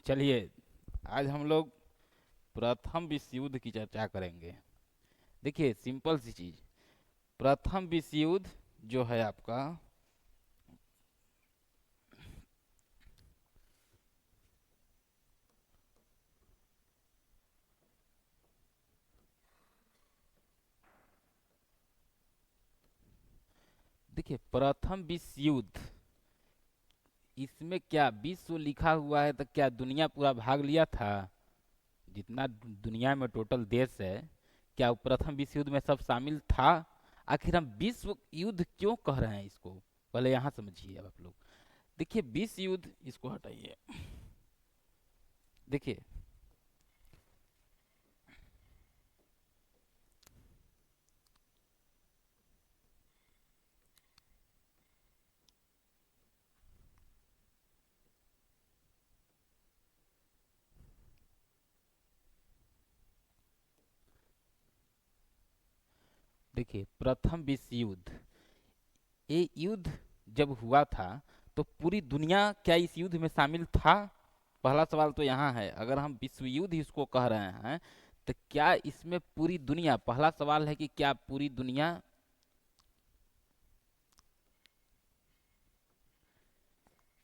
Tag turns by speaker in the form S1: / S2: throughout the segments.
S1: चलिए, आज हम लोग प्रथम विश्व युद्ध की चर्चा करेंगे। देखिए, सिंपल सी चीज। प्रथम विश्व युद्ध जो है आपका, देखिए प्रथम विश्व युद्ध, इसमें क्या विश्व लिखा हुआ है तो क्या दुनिया पूरा भाग लिया था? जितना दुनिया में टोटल देश है, क्या वो प्रथम विश्व युद्ध में सब शामिल था? आखिर हम विश्व युद्ध क्यों कह रहे हैं इसको, पहले यहाँ समझिए अब आप लोग। देखिए विश्व युद्ध, इसको हटाइए। देखिए, देखिए प्रथम विश्व युद्ध, ये युद्ध जब हुआ था तो पूरी दुनिया क्या इस युद्ध में शामिल था? पहला सवाल तो यहाँ है। अगर हम विश्व युद्ध इसको कह रहे हैं तो क्या इसमें पूरी दुनिया, पहला सवाल है कि क्या पूरी दुनिया,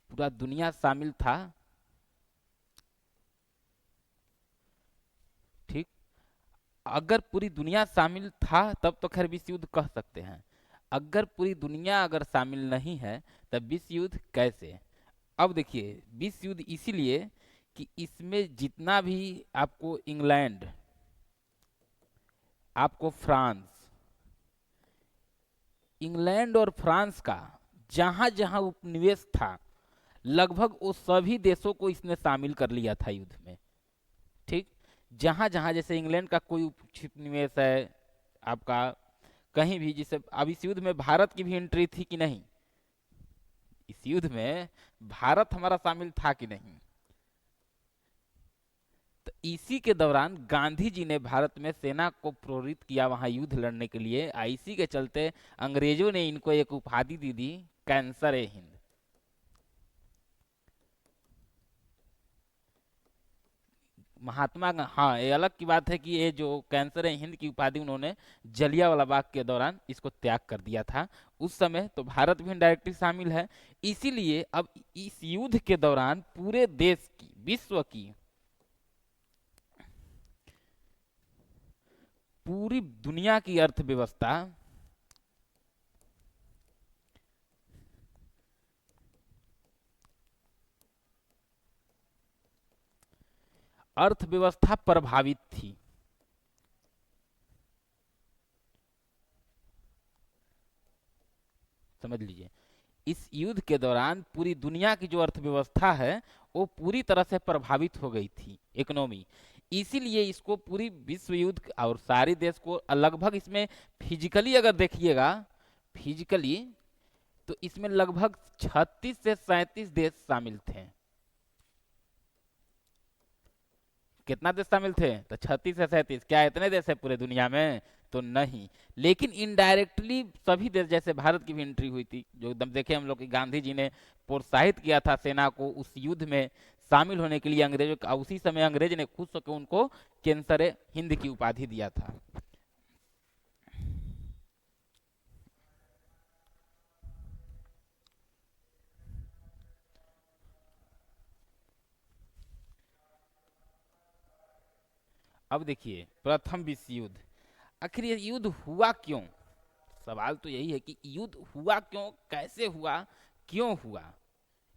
S1: पूरा दुनिया शामिल था? ठीक। अगर पूरी दुनिया शामिल था तब तो खैर विश्व युद्ध कह सकते हैं। अगर पूरी दुनिया अगर शामिल नहीं है तब विश्व युद्ध कैसे? अब देखिए, विश्व युद्ध इसीलिए कि इसमें जितना भी आपको इंग्लैंड, आपको फ्रांस, इंग्लैंड और फ्रांस का जहां जहां उपनिवेश था, लगभग वो सभी देशों को इसने शामिल कर लिया था युद्ध में। ठीक। जहां जहां जैसे इंग्लैंड का कोई उपनिवेश है आपका, कहीं भी, जिसे अब इस युद्ध में भारत की भी एंट्री थी कि नहीं, इस युद्ध में भारत हमारा शामिल था कि नहीं? तो इसी के दौरान गांधी जी ने भारत में सेना को प्रेरित किया वहां युद्ध लड़ने के लिए। इसी के चलते अंग्रेजों ने इनको एक उपाधि दी दी, कैंसर ए हिंद। हाँ, ये अलग की बात है कि ये जो कैंसर ए हिंद की उपाधि उन्होंने जलियांवाला बाग के दौरान इसको त्याग कर दिया था। उस समय तो भारत भी डायरेक्टली शामिल है। इसीलिए अब इस युद्ध के दौरान पूरे देश की, विश्व की, पूरी दुनिया की अर्थव्यवस्था, अर्थव्यवस्था प्रभावित थी। समझ लीजिए, इस युद्ध के दौरान पूरी दुनिया की जो अर्थव्यवस्था है वो पूरी तरह से प्रभावित हो गई थी, इकोनॉमी। इसीलिए इसको पूरी विश्व युद्ध, और सारे देश को लगभग इसमें फिजिकली अगर देखिएगा, फिजिकली, तो इसमें लगभग 36 से 37 देश शामिल थे। कितना देश शामिल थे? तो 36 से 37। क्या इतने देश है पूरे दुनिया में? तो नहीं। लेकिन इनडायरेक्टली सभी देश, जैसे भारत की भी एंट्री हुई थी, जो एकदम देखे हम लोग कि गांधी जी ने प्रोत्साहित किया था सेना को उस युद्ध में शामिल होने के लिए अंग्रेजों का। उसी समय अंग्रेज ने खुद होकर उनको कैंसर हिंद की उपाधि दिया था। अब देखिए प्रथम विश्व युद्ध, आखिर ये युद्ध हुआ क्यों? सवाल तो यही है कि युद्ध हुआ क्यों, कैसे हुआ, क्यों हुआ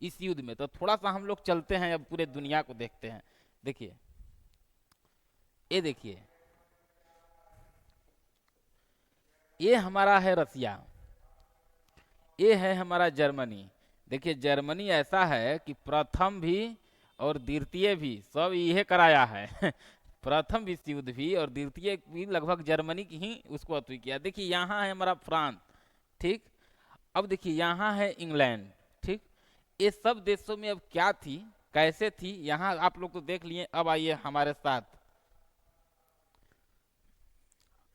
S1: इस युद्ध में। तो थोड़ा सा हम लोग चलते हैं, अब पूरे दुनिया को देखते हैं। देखिए, ये देखिए, ये हमारा है रसिया, ये है हमारा जर्मनी। देखिए जर्मनी ऐसा है कि प्रथम भी और द्वितीय भी सब यही कराया है। प्रथम विश्व युद्ध भी और द्वितीय भी लगभग जर्मनी की ही उसको अतुई किया। देखिए यहाँ है हमारा फ्रांस। ठीक। अब देखिए यहाँ है इंग्लैंड। ठीक। ये सब देशों में अब क्या थी, कैसे थी, यहाँ आप लोग तो देख लिए। अब आइए हमारे साथ।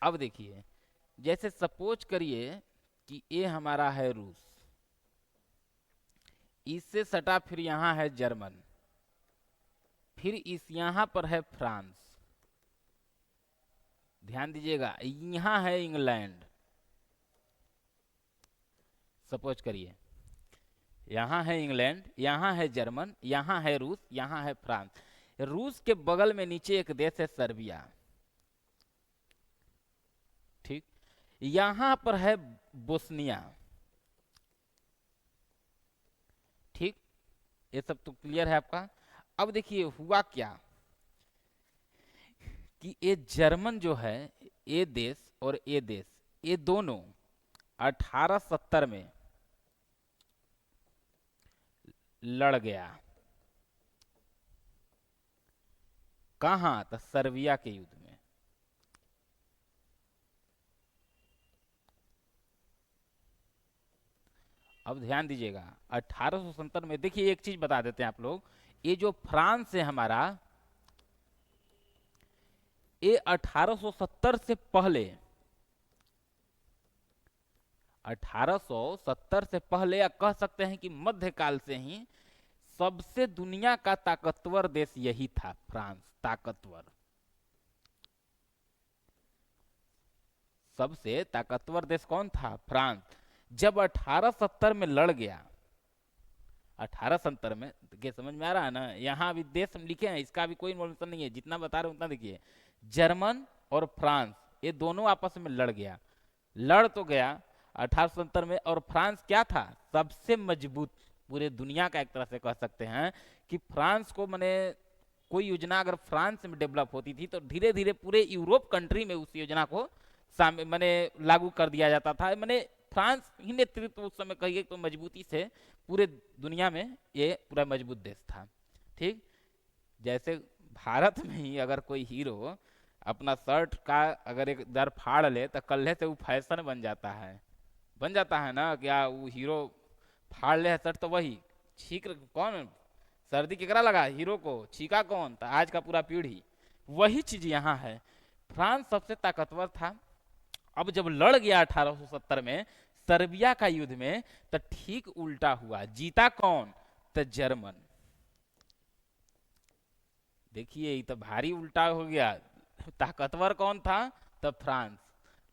S1: अब देखिए, जैसे सपोज करिए कि ये हमारा है रूस, इससे सटा फिर यहाँ है जर्मन। फिर इस यहाँ पर है फ्रांस, ध्यान दीजिएगा, यहाँ है इंग्लैंड, सपोज करिए यहाँ है इंग्लैंड, यहाँ है जर्मन, यहाँ है रूस, यहाँ है फ्रांस। रूस के बगल में नीचे एक देश है सर्बिया, ठीक। यहाँ पर है बोस्निया, ठीक। ये सब तो क्लियर है आपका। अब देखिए हुआ क्या कि ये जर्मन जो है, ये देश और ये देश, ये दोनों 1870 में लड़ गया। कहाँ? तो सर्बिया के युद्ध में। अब ध्यान दीजिएगा 1870 में, देखिए एक चीज बता देते हैं आप लोग, ये जो फ्रांस है हमारा, ये 1870 से पहले, 1870 से पहले, या कह सकते हैं कि मध्यकाल से ही सबसे दुनिया का ताकतवर देश यही था, फ्रांस। ताकतवर, सबसे ताकतवर देश कौन था? फ्रांस। जब 1870 में लड़ गया, 1870 में, देखिए समझ में आ रहा है ना, यहाँ अभी देश हम लिखे हैं, इसका भी कोई इन्फॉर्मेशन नहीं है, जितना बता रहे हैं उतना देखिए। जर्मन और फ्रांस ये दोनों आपस में लड़ गया, लड़ तो गया 1870 में। और फ्रांस क्या था? सबसे मजबूत पूरे दुनिया का, एक तरह से कह सकते हैं कि फ्रांस को, मैंने कोई योजना अगर फ्रांस में डेवलप होती थी तो धीरे धीरे पूरे यूरोप कंट्री में उस योजना को मैंने लागू कर दिया जाता था। मैंने फ्रांस ही नेतृत्व उस समय कहिए तो मजबूती से पूरे दुनिया में ये पूरा मजबूत देश था, ठीक। जैसे भारत में ही अगर कोई हीरो अपना शर्ट का अगर एक दर फाड़ ले तो कल्हे से वो फैशन बन जाता है, बन जाता है ना। क्या वो हीरो फाड़ ले शर्ट तो वही छींक, कौन सर्दी केकरा लगा? हीरो को। छीका कौन? तो आज का पूरा पीढ़ी। वही चीज यहाँ है, फ्रांस सबसे ताकतवर था। अब जब लड़ गया 1870 में सर्बिया का युद्ध में, तो ठीक उल्टा हुआ। जीता कौन? तो जर्मन। देखिए ये तो भारी उल्टा हो गया। ताकतवर कौन था? तो फ्रांस।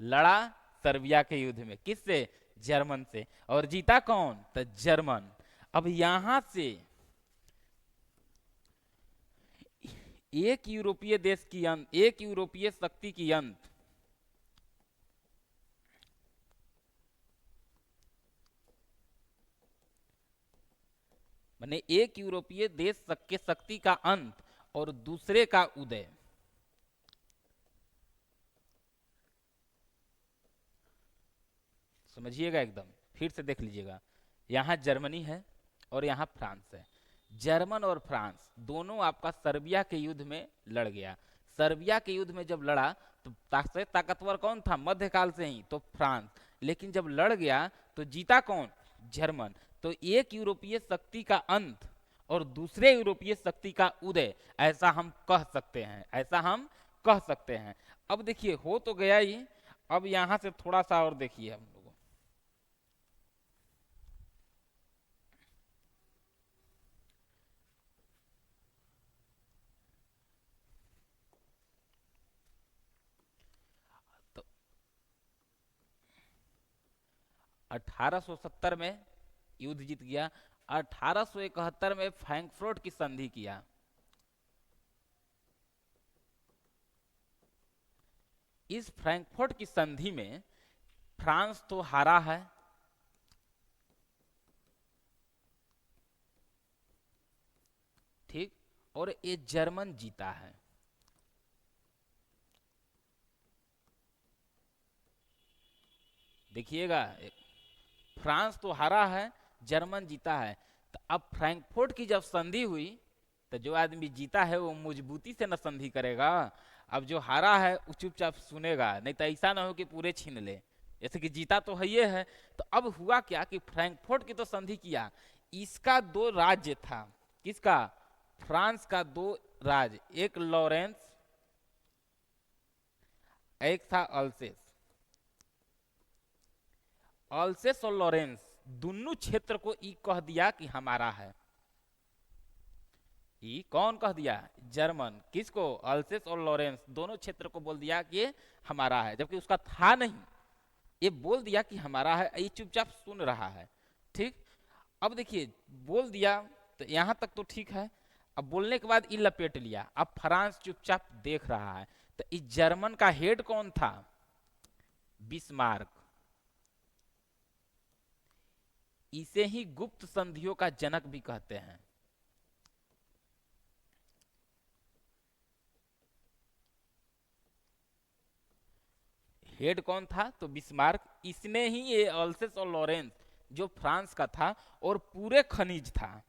S1: लड़ा सर्बिया के युद्ध में किससे? जर्मन से। और जीता कौन? तो जर्मन। अब यहां से एक यूरोपीय देश की अंत, एक यूरोपीय शक्ति की अंत, माने एक यूरोपीय देश के शक्ति का अंत और दूसरे का उदय। समझिएगा एकदम, फिर से देख लीजिएगा। यहाँ जर्मनी है और यहाँ फ्रांस है। जर्मन और फ्रांस दोनों आपका सर्बिया के युद्ध में लड़ गया। सर्बिया के युद्ध में जब लड़ा तो ताकतवर कौन था? मध्यकाल से ही तो फ्रांस। लेकिन जब लड़ गया तो जीता कौन? जर्मन। तो एक यूरोपीय शक्ति का अंत और दूसरे यूरोपीय शक्ति का उदय, ऐसा हम कह सकते हैं, ऐसा हम कह सकते हैं। अब देखिए हो तो गया ही। अब यहां से थोड़ा सा और देखिए हम लोग, तो 1870 में युद्ध जीत गया। 1871 में फ्रैंकफर्ट की संधि किया। इस फ्रैंकफर्ट की संधि में फ्रांस तो हारा है, ठीक, और ये जर्मन जीता है। देखिएगा, फ्रांस तो हारा है, जर्मन जीता है। तो अब फ्रैंकफर्ट की जब संधि हुई तो जो आदमी जीता है वो मजबूती से न संधि करेगा। अब जो हारा है वो चुपचाप सुनेगा, नहीं तो ऐसा ना हो कि पूरे छीन ले। जैसे कि जीता तो है ये है। तो अब हुआ क्या कि फ्रैंकफर्ट की तो संधि किया, इसका दो राज्य था। किसका? फ्रांस का दो राज्य, एक लॉरेंस, एक था अल्सेस। अल्सेस और लॉरेंस दोनों क्षेत्र को ई कह दिया कि हमारा है। ई कौन कह दिया? जर्मन। किसको? अल्सेस और लॉरेंस दोनों क्षेत्र को बोल दिया कि ये हमारा है, जबकि उसका था नहीं। ये बोल दिया कि हमारा है, ये चुपचाप सुन रहा है। ठीक। अब देखिए, बोल दिया तो यहां तक तो ठीक है। अब बोलने के बाद ये लपेट लिया, अब फ्रांस चुपचाप देख रहा है। तो इस जर्मन का हेड कौन था? बिस्मार्क। इसे ही गुप्त संधियों का जनक भी कहते हैं। हेड कौन था? तो बिस्मार्क। इसने ही ये अल्सेस और लॉरेंस जो फ्रांस का था, और पूरे खनिज था,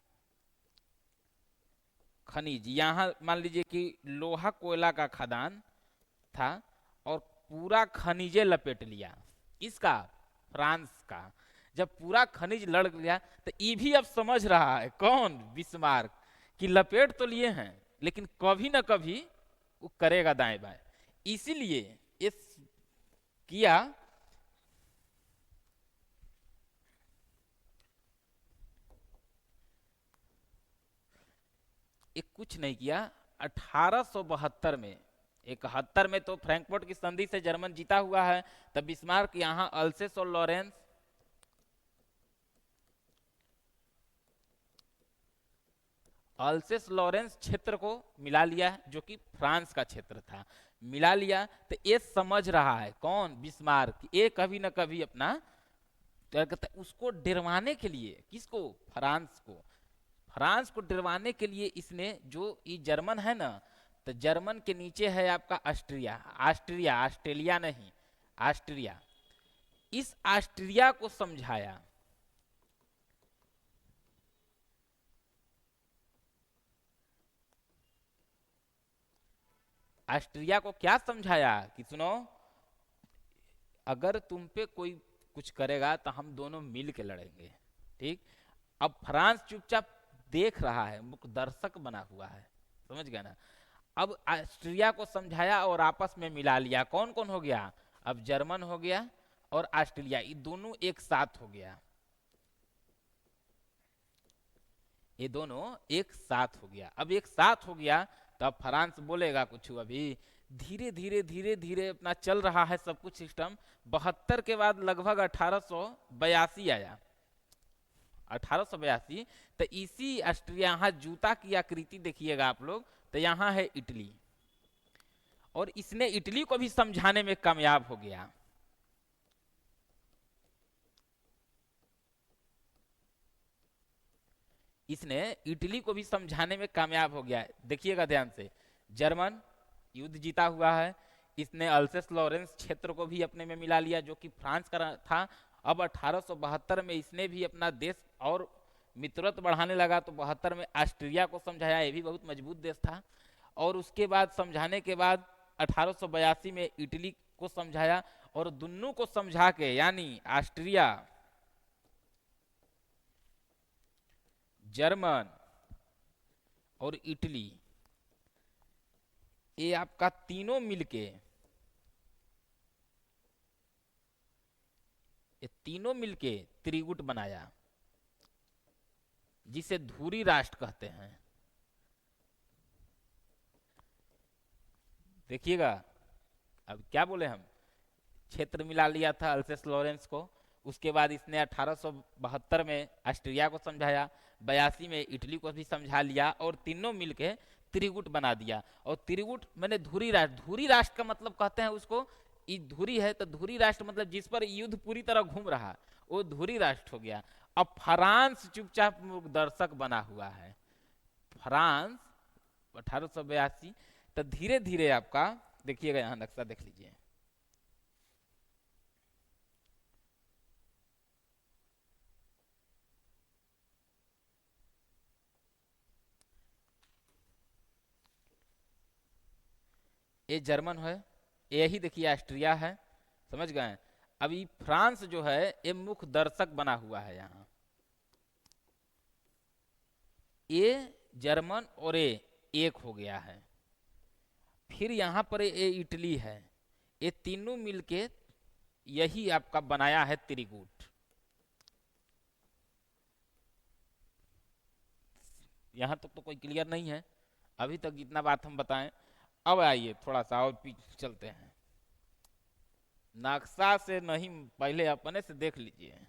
S1: खनिज यहाँ मान लीजिए कि लोहा कोयला का खदान था, और पूरा खनिजे लपेट लिया। इसका? फ्रांस का। जब पूरा खनिज लड़ लिया तो ये भी अब समझ रहा है, कौन? बिस्मार्क, कि लपेट तो लिए हैं लेकिन कभी ना कभी वो करेगा दाएं बाएं। इसीलिए इस किया, ये कुछ नहीं किया। 1872 में, 71 में तो फ्रैंकफर्ट की संधि से जर्मन जीता हुआ है, तब बिस्मार्क यहाँ अल्सेस और लॉरेंस, अल्सेस लॉरेंस क्षेत्र को मिला लिया, जो कि फ्रांस का क्षेत्र था, मिला लिया। तो ये समझ रहा है, कौन? बिस्मार्क, ये कभी ना कभी अपना, क्या कहते हैं, उसको डरवाने के लिए। किसको? फ्रांस को। फ्रांस को डरवाने के लिए इसने, जो ये जर्मन है ना, तो जर्मन के नीचे है आपका ऑस्ट्रिया, ऑस्ट्रिया, ऑस्ट्रेलिया नहीं, ऑस्ट्रिया। इस ऑस्ट्रिया को समझाया, ऑस्ट्रिया को क्या समझाया कि सुनो, अगर तुम पे कोई कुछ करेगा तो हम दोनों मिल के लड़ेंगे। ठीक। अब फ्रांस चुपचाप देख रहा है, मुख दर्शक बना हुआ है, समझ गए ना। अब ऑस्ट्रिया को समझाया और आपस में मिला लिया। कौन कौन हो गया? अब जर्मन हो गया और ऑस्ट्रेलिया, ये दोनों एक साथ हो गया, ये दोनों एक साथ हो गया। अब एक साथ हो गया तो अब फ्रांस बोलेगा कुछ? अभी धीरे धीरे धीरे धीरे अपना चल रहा है सब कुछ सिस्टम। 72 के बाद लगभग 1882 आया, 1882। तो इसी ऑस्ट्रिया, यहाँ जूता की आकृति देखिएगा आप लोग, तो यहाँ है इटली, और इसने इटली को भी समझाने में कामयाब हो गया। इसने इटली को भी समझाने में कामयाब हो गया। देखिएगा ध्यान से, जर्मन युद्ध जीता हुआ है, इसने अल्सेस लॉरेंस क्षेत्र को भी अपने में मिला लिया, जो कि फ्रांस का था। अब 1872 में इसने भी अपना देश और मित्रत्व बढ़ाने लगा, तो 72 में ऑस्ट्रिया को समझाया, ये भी बहुत मजबूत देश था। और उसके बाद समझाने के बाद 1882 में इटली को समझाया, और दोनों को समझा के, यानी ऑस्ट्रिया, जर्मन और इटली, ये आपका तीनों मिलके, ये तीनों मिलके त्रिगुट बनाया, जिसे धुरी राष्ट्र कहते हैं। देखिएगा, अब क्या बोले हम, क्षेत्र मिला लिया था अल्सेस लॉरेंस को। उसके बाद इसने 1872 में ऑस्ट्रिया को समझाया, 82 में इटली को भी समझा लिया, और तीनों मिलके त्रिगुट बना दिया। और त्रिगुट मैंने धुरी राष्ट्र, धुरी राष्ट्र का मतलब कहते हैं उसको, ये धुरी है तो धुरी राष्ट्र मतलब जिस पर युद्ध पूरी तरह घूम रहा, वो धुरी राष्ट्र हो गया। अब फ्रांस चुपचाप दर्शक बना हुआ है, फ्रांस 1882। तो धीरे धीरे आपका, देखिएगा यहाँ नक्शा देख लीजिए, ये जर्मन है, यही देखिए ऑस्ट्रिया है, समझ गए। अभी फ्रांस जो है ये मुख्य दर्शक बना हुआ है यहाँ, ये जर्मन और ये एक हो गया है। फिर यहाँ पर ये इटली है, ये तीनों मिलके यही आपका बनाया है त्रिकूट। यहाँ तक तो कोई क्लियर नहीं है अभी तक जितना बात हम बताएं। अब आइए थोड़ा सा और पीछे चलते हैं, नक्शा से नहीं, पहले अपने से देख लीजिए।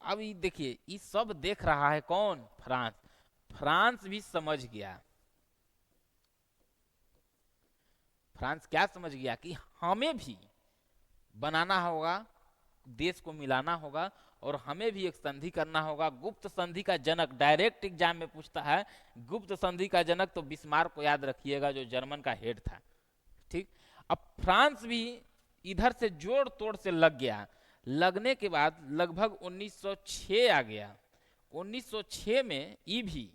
S1: अब ये देखिए, ये सब देख रहा है कौन? फ्रांस। फ्रांस भी समझ गया, फ्रांस क्या समझ गया कि हमें भी बनाना होगा, देश को मिलाना होगा, और हमें भी एक संधि करना होगा। गुप्त संधि का जनक, डायरेक्ट एग्जाम में पूछता है, गुप्त संधि का जनक तो बिस्मार्क को याद रखिएगा, जो जर्मन का हेड था। ठीक। अब फ्रांस भी इधर से जोड़ तोड़ से लग गया। लगने के बाद लगभग 1906 आ गया। 1906 में ये भी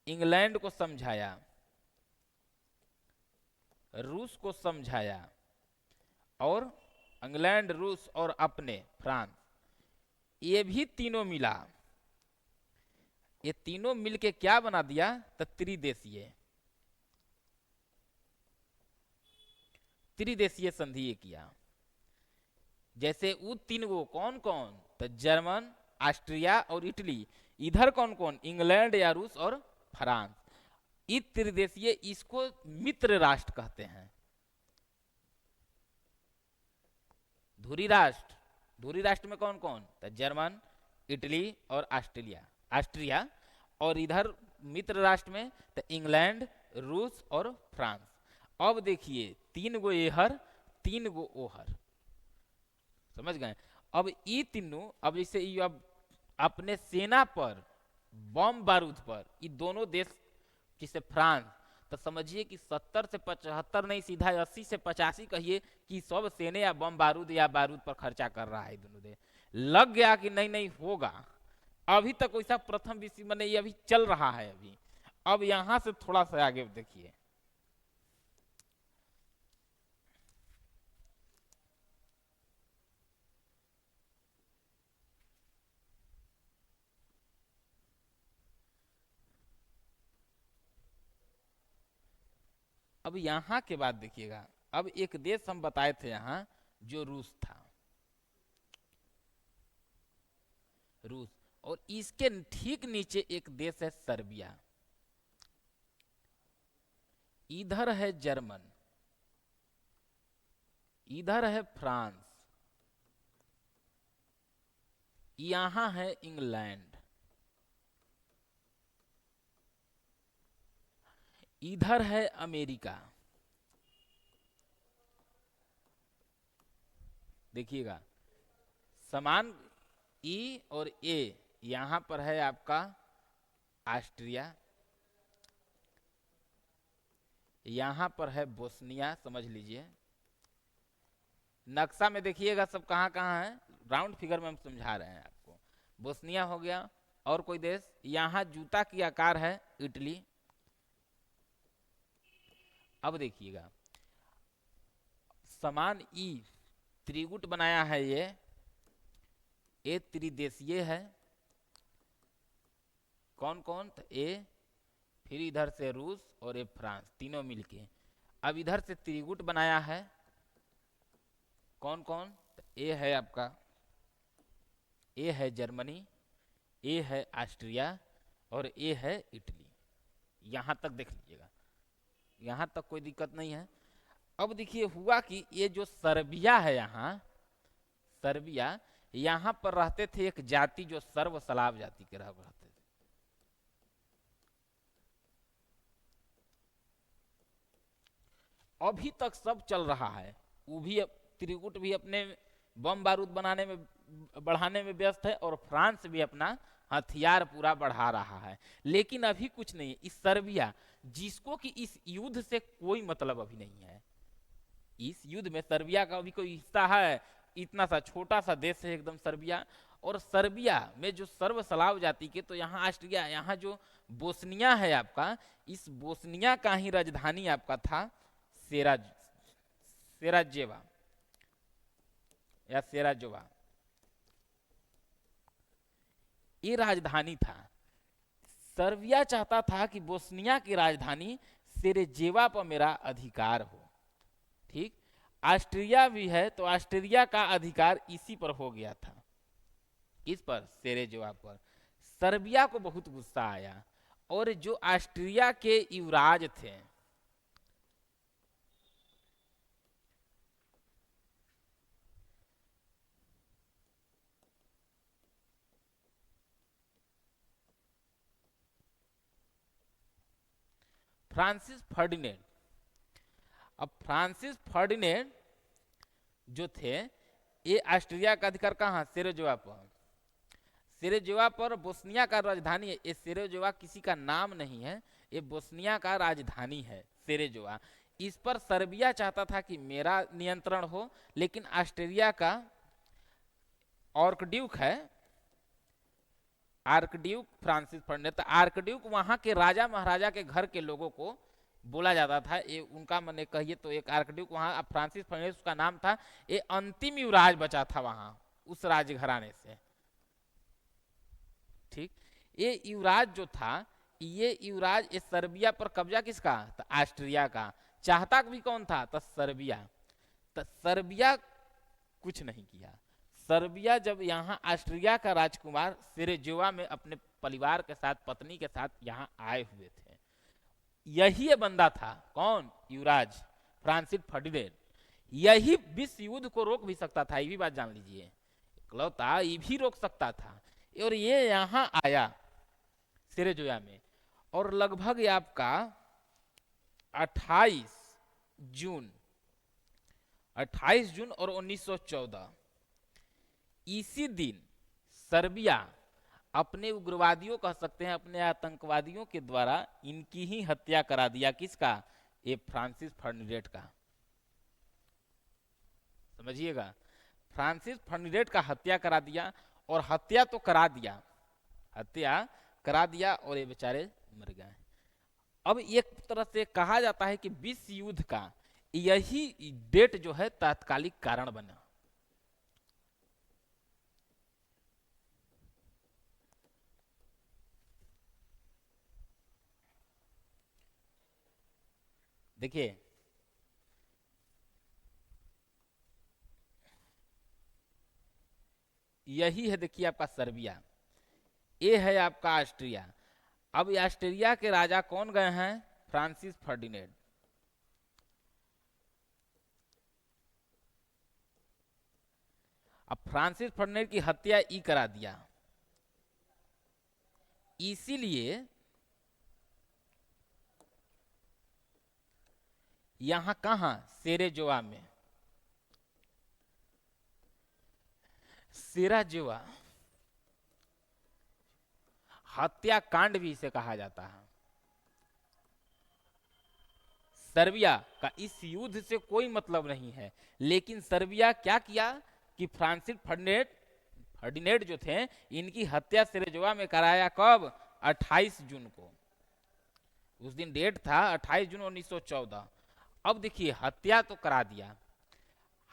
S1: इंग्लैंड को समझाया, रूस को समझाया, और इंग्लैंड, रूस और अपने फ्रांस, ये भी तीनों मिला। ये तीनों मिलके क्या बना दिया? तो त्रिदेशीय, त्रिदेशीय संधि ये किया। जैसे वो तीन गो कौन कौन? तो जर्मन, ऑस्ट्रिया और इटली। इधर कौन कौन? इंग्लैंड या रूस और फ्रांस। इस त्रिदेशीय, इसको मित्र राष्ट्र कहते हैं। धुरी राष्ट्र, धुरी राष्ट्र में कौन कौन? तो जर्मन, इटली और ऑस्ट्रेलिया, ऑस्ट्रिया। और इधर मित्र राष्ट्र में तो इंग्लैंड, रूस और फ्रांस। अब देखिए, तीन गो एहर, तीन गो ओहर, समझ गए? अब ये तीनों, अब जैसे ये अब अपने सेना पर, बम बारूद पर, ये दोनों देश, जैसे फ्रांस, तो समझिए कि 70 से 75 नहीं, सीधा 80 से 85 कहिए कि सब सेने या बम बारूद या बारूद पर खर्चा कर रहा है दोनों देश। लग गया कि नहीं नहीं होगा। अभी तक वैसा प्रथम विश्व में ये अभी चल रहा है अभी। अब यहां से थोड़ा सा आगे देखिए, अब यहां के बाद देखिएगा। अब एक देश हम बताए थे यहां, जो रूस था, रूस। और इसके ठीक नीचे एक देश है सर्बिया। इधर है जर्मन, इधर है फ्रांस, यहां है इंग्लैंड, इधर है अमेरिका। देखिएगा, समान ई और ए, यहां पर है आपका ऑस्ट्रिया, यहां पर है बोस्निया, समझ लीजिए। नक्शा में देखिएगा सब कहां कहां है, राउंड फिगर में हम समझा रहे हैं आपको। बोस्निया हो गया, और कोई देश, यहां जूता की आकार है इटली। अब देखिएगा, समान ई त्रिगुट बनाया है ये त्रिदेशीय है। कौन कौन? तो ए, फिर इधर से रूस और ये फ्रांस, तीनों मिलके। अब इधर से त्रिगुट बनाया है, कौन कौन? तो ए है आपका, ए है जर्मनी, ए है ऑस्ट्रिया, और ए है इटली। यहां तक देख लीजिएगा, यहां तक कोई दिक्कत नहीं है। अब देखिए हुआ कि ये जो सर्बिया है, यहाँ सर्बिया, यहां पर रहते थे एक जाति जो सर्व सलाव जाति के रहते थे। अभी तक सब चल रहा है, वो भी त्रिगुट भी अपने बम बारूद बनाने में, बढ़ाने में व्यस्त है, और फ्रांस भी अपना हथियार पूरा बढ़ा रहा है। लेकिन अभी कुछ नहीं है। इस सर्बिया, जिसको कि इस युद्ध से कोई मतलब अभी नहीं है, इस युद्ध में सर्बिया का अभी कोई हिस्सा है? इतना सा छोटा सा देश है एकदम सर्बिया। और सर्बिया में जो सर्व सलाव जाति के, तो यहाँ ऑस्ट्रिया, यहाँ जो बोस्निया है आपका, इस बोस्निया का ही राजधानी आपका था सेराजेवा या सेराजोवा, ये राजधानी था। सर्बिया चाहता था कि बोस्निया की राजधानी सेरेजेवा पर मेरा अधिकार हो। ठीक। ऑस्ट्रिया भी है, तो ऑस्ट्रिया का अधिकार इसी पर हो गया था। किस पर? सेरेजेवा पर। सर्बिया को बहुत गुस्सा आया, और जो ऑस्ट्रिया के युवराज थे, फ्रांसिस फर्डिनेंड। अब फ्रांसिस फर्डिनेंड जो थे, ये ऑस्ट्रिया का अधिकार कहाँ, सेरेजोवा पर। सेरेजोवा पर बोस्निया का राजधानी है। ये सेरेजोवा किसी का नाम नहीं है, ये बोस्निया का राजधानी है सेरेजोवा। इस पर सर्बिया चाहता था कि मेरा नियंत्रण हो, लेकिन ऑस्ट्रिया का आर्कड्यूक है, आर्कड्यूक फ्रांसिस फर्डिनेंड। तो आर्कड्यूक वहां के राजा महाराजा के घर के लोगों को बोला जाता था, ये उनका मैंने कहिए तो एक आर्कड्यूक वहां, फ्रांसिस फर्डिनेंड उसका नाम था। ये अंतिम युवराज बचा था वहां उस राजघराने से। ठीक, ये युवराज जो था, ये युवराज, ये सर्बिया पर कब्जा किसका, तो ऑस्ट्रिया का। चाहता भी कौन था, तो सर्बिया। तो सर्बिया कुछ नहीं किया। सर्बिया जब यहाँ ऑस्ट्रिया का राजकुमार सेरेजोवा में अपने परिवार के साथ, पत्नी के साथ यहाँ आए हुए थे, यही ये बंदा था, कौन, युवराज फ्रांसिस फर्डिनेंड। यही विश्व युद्ध को रोक भी सकता था, ये भी बात जान लीजिए। इकलौता ये भी रोक सकता था। और ये यहाँ आया सेरेजोया में, और लगभग ये आपका 28 जून 28 जून और 1914 इसी दिन सर्बिया अपने उग्रवादियों, कह सकते हैं अपने आतंकवादियों के द्वारा इनकी ही हत्या करा दिया। किसका, ये फ्रांसिस फर्डिनेंड का। समझिएगा, फ्रांसिस फर्डिनेंड का हत्या करा दिया। और हत्या तो करा दिया, हत्या करा दिया, और ये बेचारे मर गए। अब एक तरह से कहा जाता है कि विश्व युद्ध का यही डेट जो है तात्कालिक कारण बना। देखिए, यही है, देखिए आपका सर्बिया, ये है आपका ऑस्ट्रिया। अब ऑस्ट्रिया के राजा कौन गए हैं, फ्रांसिस फर्डिनेंड। अब फ्रांसिस फर्डिनेंड की हत्या ई करा दिया, इसीलिए यहां कहां, सेरेजोवा में, सेराजोवा हत्याकांड भी इसे कहा जाता है। सर्बिया का इस युद्ध से कोई मतलब नहीं है, लेकिन सर्बिया क्या किया कि फ्रांसिस फर्डिनेंड जो थे, इनकी हत्या सेरेजोवा में कराया। कब, 28 जून को। उस दिन डेट था 28 जून 1914। अब देखिए, हत्या तो करा दिया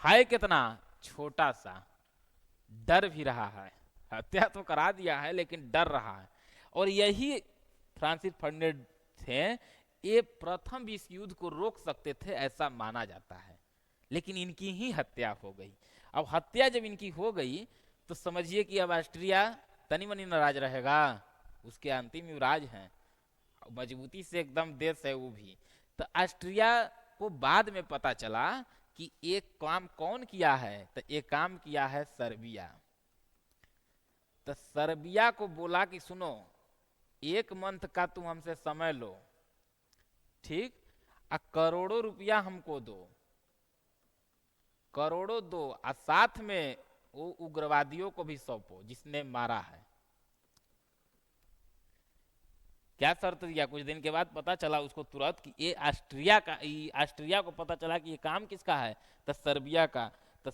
S1: है, कितना छोटा सा, डर भी रहा है। हत्या तो करा दिया है, लेकिन डर रहा है। और यही फ्रांसिस फर्डिनेंड थे, ये प्रथम विश्व युद्ध को रोक सकते थे, ऐसा माना जाता है। लेकिन इनकी ही हत्या हो गई। अब हत्या जब इनकी हो गई, तो समझिए कि अब ऑस्ट्रिया तनी मनी नाराज रहेगा। उसके अंतिम युवराज हैं, मजबूती से एकदम देश है वो भी। तो ऑस्ट्रिया को बाद में पता चला कि एक काम कौन किया है, तो एक काम किया है सर्बिया। तो सर्बिया को बोला कि सुनो, 1 मंथ का तुम हमसे समय लो, ठीक, करोड़ों रुपया हमको दो, करोड़ों दो, और साथ में वो उग्रवादियों को भी सौंपो जिसने मारा है। क्या शर्त दिया, कुछ दिन के बाद पता चला उसको तुरंत कि ये ऑस्ट्रिया का, ऑस्ट्रिया को पता चला कि ये काम किसका है, तो सर्बिया का। तो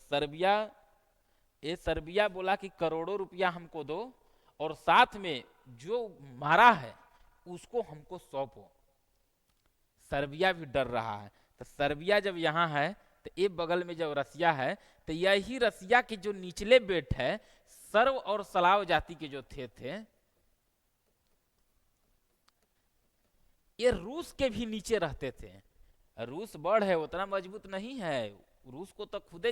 S1: सर्बिया बोला कि करोड़ों रुपया हमको दो, और साथ में जो मारा है उसको हमको सौंपो। सर्बिया भी डर रहा है। तो सर्बिया जब यहाँ है, तो ये बगल में जब रसिया है, तो यही रसिया के जो निचले बेट है, सर्व और सलाव जाति के जो थे ये रूस के भी नीचे रहते थे। रूस बड़ है, उतना मजबूत नहीं है। रूस को तो खुदे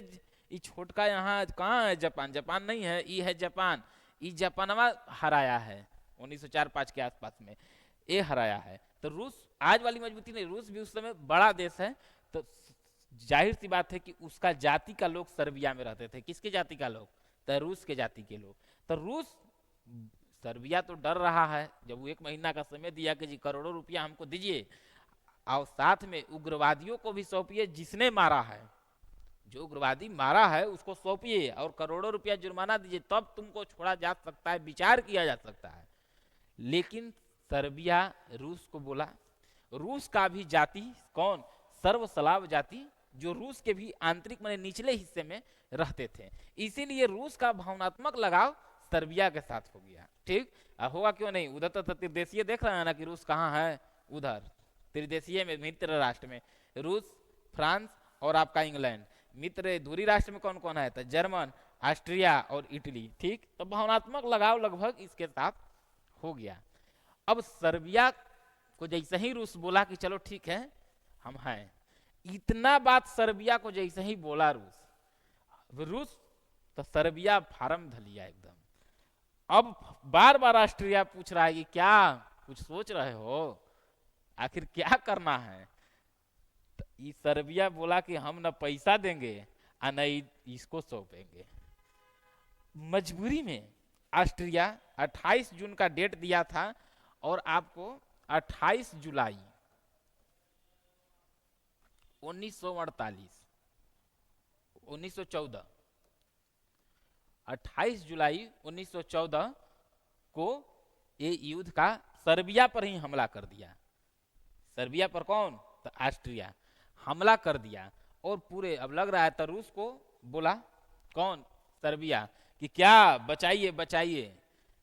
S1: ये छोटका, यहाँ कहाँ है जापान, जापान नहीं है, ये है जापान। ये जापानवा हराया है 1904-5 के आसपास में। ये हराया है। तो रूस आज वाली मजबूती नहीं, रूस भी उस समय बड़ा देश है, तो जाहिर सी बात है कि उसका जाति का लोग सर्बिया में रहते थे। किसके जाति का लोग? तो रूस के जाति के लोग। तो रूस, सर्बिया तो डर रहा है, जब वो 1 महीना का समय दिया कि जी करोड़ों रुपया हमको दीजिए और साथ में उग्रवादियों को भी सौंपिए, जिसने मारा है, जो उग्रवादी मारा है उसको सौंपिए और करोड़ों रुपया जुर्माना दीजिए, तब तुमको छोड़ा जा सकता है, विचार किया जा सकता है। लेकिन सर्बिया रूस को बोला, रूस का भी जाति कौन? सर्वस्लाव जाति, जो रूस के भी आंतरिक माने निचले हिस्से में रहते थे, इसीलिए रूस का भावनात्मक लगाव सर्बिया के साथ हो गया। ठीक होगा क्यों नहीं? उधर तो त्रिदेशीय देख रहे हैं ना कि रूस कहाँ है, उधर त्रिदेशीय में मित्र राष्ट्र में रूस, फ्रांस और आपका इंग्लैंड। मित्र दूरी राष्ट्र में कौन कौन है? तो जर्मन, ऑस्ट्रिया और इटली। ठीक, तो भावनात्मक लगाव लगभग इसके साथ हो गया। अब सर्बिया को जैसे ही रूस बोला कि चलो ठीक है हम हैं, इतना बात सर्बिया को जैसे ही बोला रूस, तो सर्बिया फार्म धलिया एकदम। अब बार बार ऑस्ट्रिया पूछ रहा है कि क्या कुछ सोच रहे हो, आखिर क्या करना है? तो ये सर्बिया बोला कि हम न पैसा देंगे और न इसको सौंपेंगे। मजबूरी में ऑस्ट्रिया 28 जून का डेट दिया था और आपको 28 जुलाई 1948 1914 28 जुलाई 1914 को ये युद्ध का सर्बिया पर ही हमला कर दिया। सर्बिया पर कौन? तो ऑस्ट्रिया हमला कर दिया। और पूरे अब लग रहा है तो रूस को बोला कौन? सर्बिया कि क्या बचाइए बचाइए।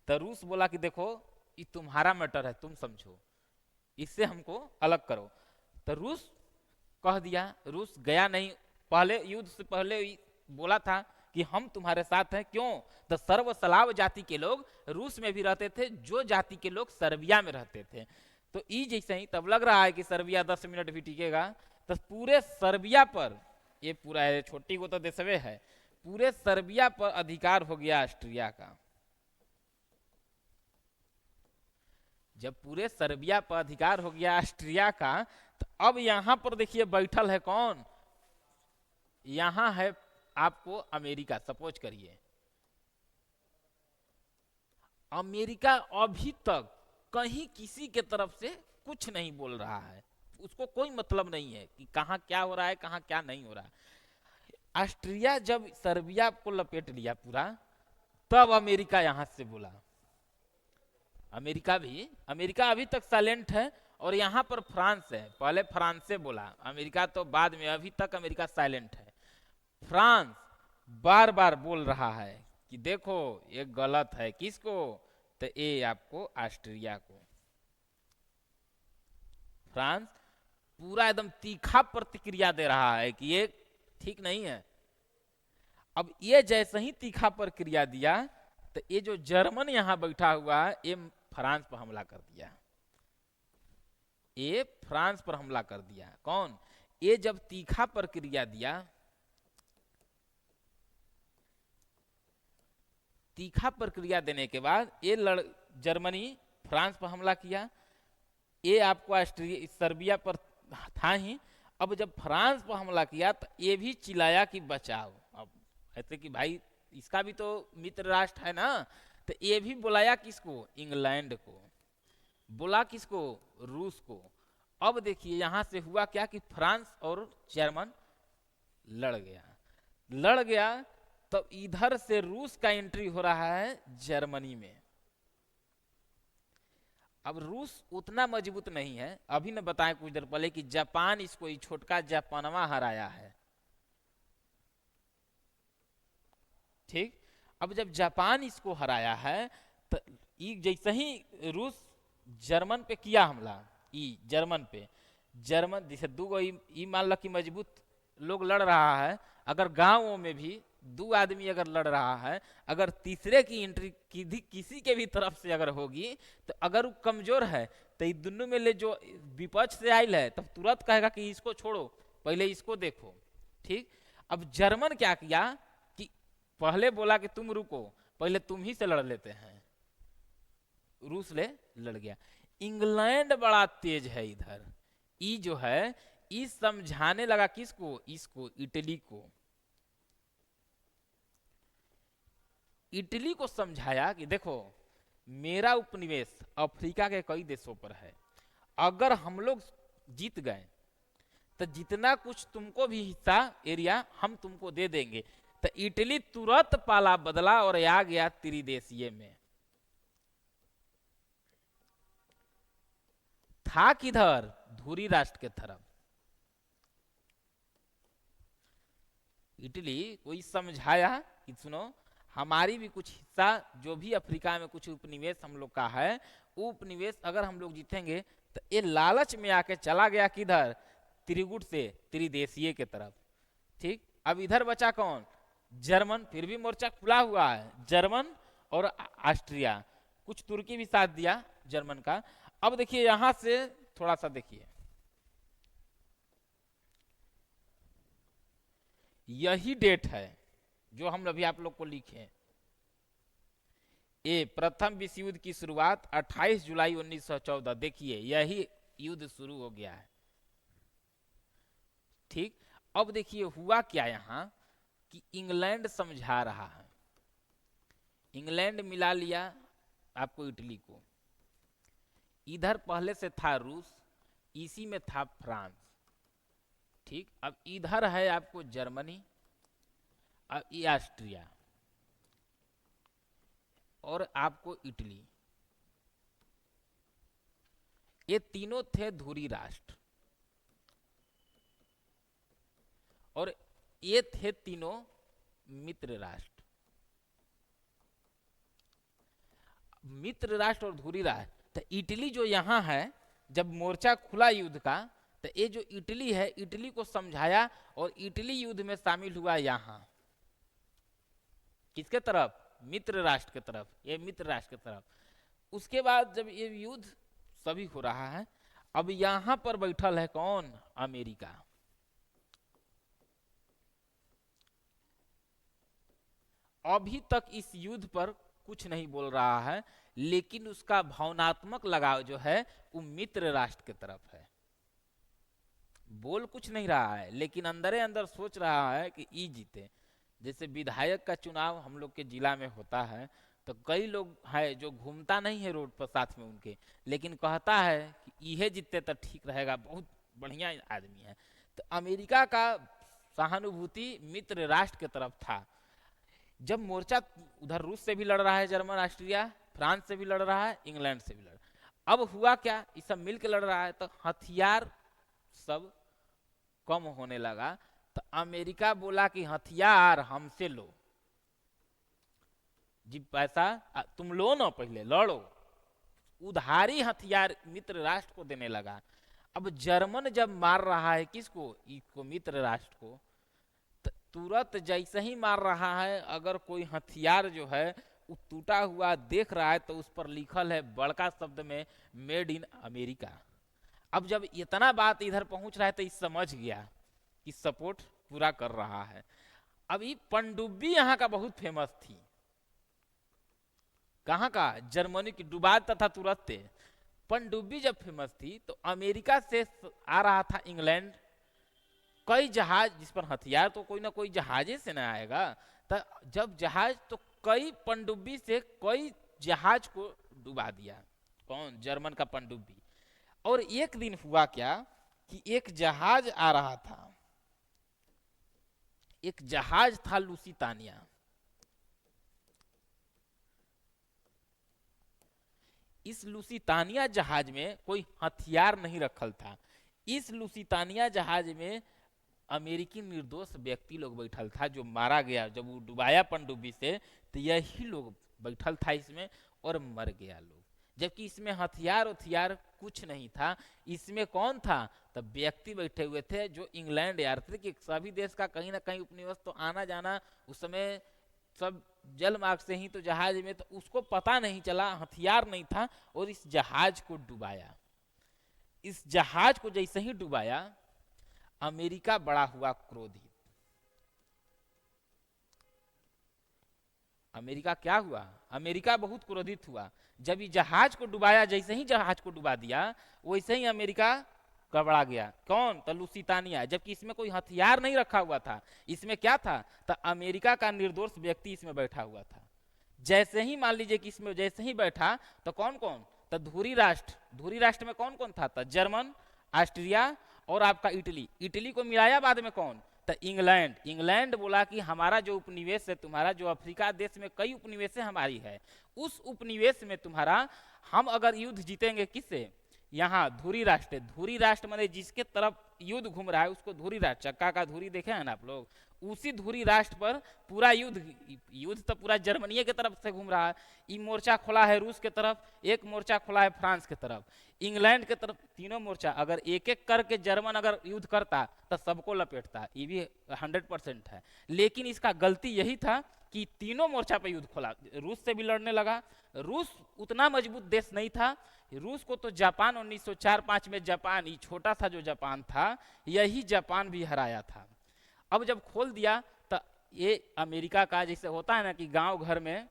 S1: तो रूस बोला कि देखो ये तुम्हारा मैटर है, तुम समझो, इससे हमको अलग करो। तो रूस कह दिया, रूस गया नहीं। पहले युद्ध से पहले बोला था कि हम तुम्हारे साथ हैं। क्यों? तो सर्वस्लाव जाति के लोग रूस में भी रहते थे, जो जाति के लोग सर्बिया में रहते थे। तो ई जैसे ही तब लग रहा है कि सर्बिया 10 मिनट भी टिकेगा, तो पूरे सर्बिया पर, ये पूरा है छोटी को तो देशवे है, पूरे सर्बिया पर अधिकार हो गया ऑस्ट्रिया का। जब पूरे सर्बिया पर अधिकार हो गया ऑस्ट्रिया का, तो अब यहां पर देखिए बैठल है कौन? यहां है आपको अमेरिका। सपोज करिए अमेरिका अभी तक कहीं किसी के तरफ से कुछ नहीं बोल रहा है, उसको कोई मतलब नहीं है कि कहां क्या हो रहा है, कहां क्या नहीं हो रहा है। ऑस्ट्रिया जब सर्बिया को लपेट लिया पूरा, तब अमेरिका यहां से बोला। अमेरिका अभी तक साइलेंट है और यहां पर फ्रांस है, पहले फ्रांस से बोला, अमेरिका तो बाद में, अभी तक अमेरिका साइलेंट है। फ्रांस बार बार बोल रहा है कि देखो ये गलत है। किसको? तो ये आपको ऑस्ट्रिया को। फ्रांस पूरा एकदम तीखा प्रतिक्रिया दे रहा है कि ये ठीक नहीं है। अब ये जैसे ही तीखा प्रतिक्रिया दिया, तो ये जो जर्मन यहां बैठा हुआ है, ये फ्रांस पर हमला कर दिया। ये फ्रांस पर हमला कर दिया। कौन? ये जब तीखा प्रतिक्रिया दिया, तीखा प्रक्रिया देने के बाद ये जर्मनी फ्रांस पर हमला किया। ये आपको ऑस्ट्रिया सर्बिया पर था ही। अब जब फ्रांस पर हमला किया तो ये भी चिल्लाया कि बचाओ। अब ऐसे कि भाई इसका भी तो मित्र राष्ट्र है ना, तो ये भी बुलाया किसको? इंग्लैंड को। बोला किसको? रूस को। अब देखिए यहां से हुआ क्या कि फ्रांस और जर्मन लड़ गया। तो इधर से रूस का एंट्री हो रहा है जर्मनी में। अब रूस उतना मजबूत नहीं है। अभी ने बताया कुछ देर पहले कि जापान इसको छोटका जापानवा हराया है। ठीक, अब जब जापान इसको हराया है, तो जैसे ही रूस जर्मन पे किया हमला, जर्मन पे, जर्मन जैसे दू गो मान लो कि मजबूत लोग लड़ रहा है। अगर गांवों में भी 2 आदमी अगर लड़ रहा है, अगर तीसरे की एंट्री किसी के भी तरफ से अगर होगी, तो अगर वो कमजोर है तो ये दोनों में ले जो विपक्ष से आयल है, तब तुरंत कहेगा कि इसको छोड़ो, पहले इसको देखो। ठीक, अब जर्मन क्या किया कि पहले बोला कि तुम रुको, पहले तुम ही से लड़ लेते हैं। रूस ले लड़ गया। इंग्लैंड बड़ा तेज है इधर। ई जो है, ई समझाने लगा किसको, इसको, इटली को। इटली को समझाया कि देखो, मेरा उपनिवेश अफ्रीका के कई देशों पर है, अगर हम लोग जीत गए तो जितना कुछ तुमको भी हिस्सा एरिया हम तुमको दे देंगे। तो इटली तुरंत पाला बदला और आ गया त्रिदेशीय में। था किधर, धुरी राष्ट्र के तरफ। इटली को समझाया कि सुनो, हमारी भी कुछ हिस्सा, जो भी अफ्रीका में कुछ उपनिवेश हम लोग का है, वो उपनिवेश अगर हम लोग जीतेंगे, तो ये लालच में आके चला गया किधर, त्रिगुट से त्रिदेशीय के तरफ। ठीक, अब इधर बचा कौन, जर्मन। फिर भी मोर्चा खुला हुआ है, जर्मन और ऑस्ट्रिया, कुछ तुर्की भी साथ दिया जर्मन का। अब देखिए यहां से थोड़ा सा देखिए, यही डेट है जो हम अभी आप लोग को लिखे। ये प्रथम विश्व युद्ध की शुरुआत 28 जुलाई 1914। देखिए यही युद्ध शुरू हो गया है। ठीक, अब देखिए हुआ क्या यहां कि इंग्लैंड समझा रहा है, इंग्लैंड मिला लिया आपको इटली को। इधर पहले से था रूस, इसी में था फ्रांस। ठीक, अब इधर है आपको जर्मनी, अब ये ऑस्ट्रिया और आपको इटली। ये तीनों थे धुरी राष्ट्र, और ये थे तीनों मित्र राष्ट्र। मित्र राष्ट्र और धुरी राष्ट्र। तो इटली जो यहां है, जब मोर्चा खुला युद्ध का, तो ये जो इटली है, इटली को समझाया और इटली युद्ध में शामिल हुआ यहां। किसके तरफ, मित्र राष्ट्र के तरफ, ये मित्र राष्ट्र के तरफ। उसके बाद जब ये युद्ध सभी हो रहा है, अब यहां पर बैठल है कौन, अमेरिका। अभी तक इस युद्ध पर कुछ नहीं बोल रहा है, लेकिन उसका भावनात्मक लगाव जो है वो मित्र राष्ट्र की तरफ है। बोल कुछ नहीं रहा है, लेकिन अंदरे अंदर सोच रहा है कि ई जीते। जैसे विधायक का चुनाव हम लोग के जिला में होता है, तो कई लोग है जो घूमता नहीं है रोड पर साथ में उनके, लेकिन कहता है कि इहे जीतते तो ठीक रहेगा, बहुत बढ़िया आदमी है। तो अमेरिका का सहानुभूति मित्र राष्ट्र की तरफ था। जब मोर्चा उधर रूस से भी लड़ रहा है, जर्मन, ऑस्ट्रिया, फ्रांस से भी लड़ रहा है, इंग्लैंड से भी लड़ रहा है। अब हुआ क्या, ये सब मिलकर लड़ रहा है, तो हथियार सब कम होने लगा। तो अमेरिका बोला कि हथियार हमसे लो, जी पैसा तुम लो ना, पहले लड़ो। उधारी हथियार मित्र राष्ट्र को देने लगा। अब जर्मन जब मार रहा है किसको, इसको, मित्र राष्ट्र को, तुरंत जैसे ही मार रहा है, अगर कोई हथियार जो है वो टूटा हुआ देख रहा है, तो उस पर लिखल है बड़का शब्द में, मेड इन अमेरिका। अब जब इतना बात इधर पहुंच रहा है, तो इस समझ गया कि सपोर्ट पूरा कर रहा है। अभी पनडुब्बी यहाँ का बहुत फेमस थी। कहाँ का, जर्मनी की, डुबा था तुरंत। पनडुब्बी जब फेमस थी, तो अमेरिका से आ रहा था इंग्लैंड कई जहाज, जिस पर हथियार तो कोई ना कोई जहाजे से ना आएगा। तो जब जहाज, तो कई पनडुब्बी से कई जहाज को डुबा दिया। कौन, जर्मन का पनडुब्बी। और एक दिन हुआ क्या कि एक जहाज आ रहा था, एक जहाज था लुसितानिया। इस लुसितानिया जहाज में कोई हथियार नहीं रखल था। इस लुसितानिया जहाज में अमेरिकी निर्दोष व्यक्ति लोग बैठल था, जो मारा गया जब वो डुबाया पनडुब्बी से, तो यही लोग बैठल था इसमें और मर गया लोग। जबकि इसमें हथियार कुछ नहीं था। इसमें कौन था, तब व्यक्ति बैठे हुए थे जो इंग्लैंड यात्री के, सभी देश का कहीं ना कहीं उपनिवेश तो आना जाना उस समय सब जल मार्ग से ही, तो जहाज में, तो उसको पता नहीं चला, हथियार नहीं था, और इस जहाज को डुबाया। इस जहाज को जैसे ही डुबाया, अमेरिका बड़ा हुआ क्रोधित। अमेरिका क्या हुआ, अमेरिका बहुत क्रोधित हुआ जब ये जहाज को डुबाया। जैसे ही जहाज को डुबा दिया वैसे ही अमेरिका गड़बड़ा गया। कौन? तो लुसितानिया, जबकि इसमें कोई हथियार नहीं रखा हुआ था। इसमें क्या था? तो अमेरिका का निर्दोष व्यक्ति इसमें बैठा हुआ था। जैसे ही मान लीजिए कि इसमें जैसे ही बैठा तो कौन कौन? तो धुरी राष्ट्र में कौन कौन था? तो जर्मन, ऑस्ट्रिया और आपका इटली। इटली को मिलाया बाद में कौन? तो इंग्लैंड। इंग्लैंड बोला कि हमारा जो उपनिवेश है तुम्हारा, जो अफ्रीका देश में कई उपनिवेशें हमारी है, उस उपनिवेश में तुम्हारा हम अगर युद्ध जीतेंगे किससे? यहाँ धुरी राष्ट्र। धुरी राष्ट्र माने जिसके तरफ युद्ध घूम रहा है उसको धुरी राष्ट्र, चक्का का धुरी देखे हैं ना आप लोग, उसी धुरी राष्ट्र पर पूरा युद्ध तो पूरा जर्मनी की तरफ से घूम रहा है। ये मोर्चा खोला है रूस के तरफ, एक मोर्चा खोला है फ्रांस के तरफ, इंग्लैंड के तरफ, तीनों मोर्चा। अगर एक एक करके जर्मन अगर युद्ध करता तो सबको लपेटता, ये भी 100% है। लेकिन इसका गलती यही था कि तीनों मोर्चा पर युद्ध खोला। रूस से भी लड़ने लगा। रूस उतना मजबूत देश नहीं था। रूस को तो जापान 1904-05 में, जापान ये छोटा सा जो जापान था, यही जापान भी हराया था। अब जब खोल दिया तो ये अमेरिका का, जैसे होता है ना कि गांव घर में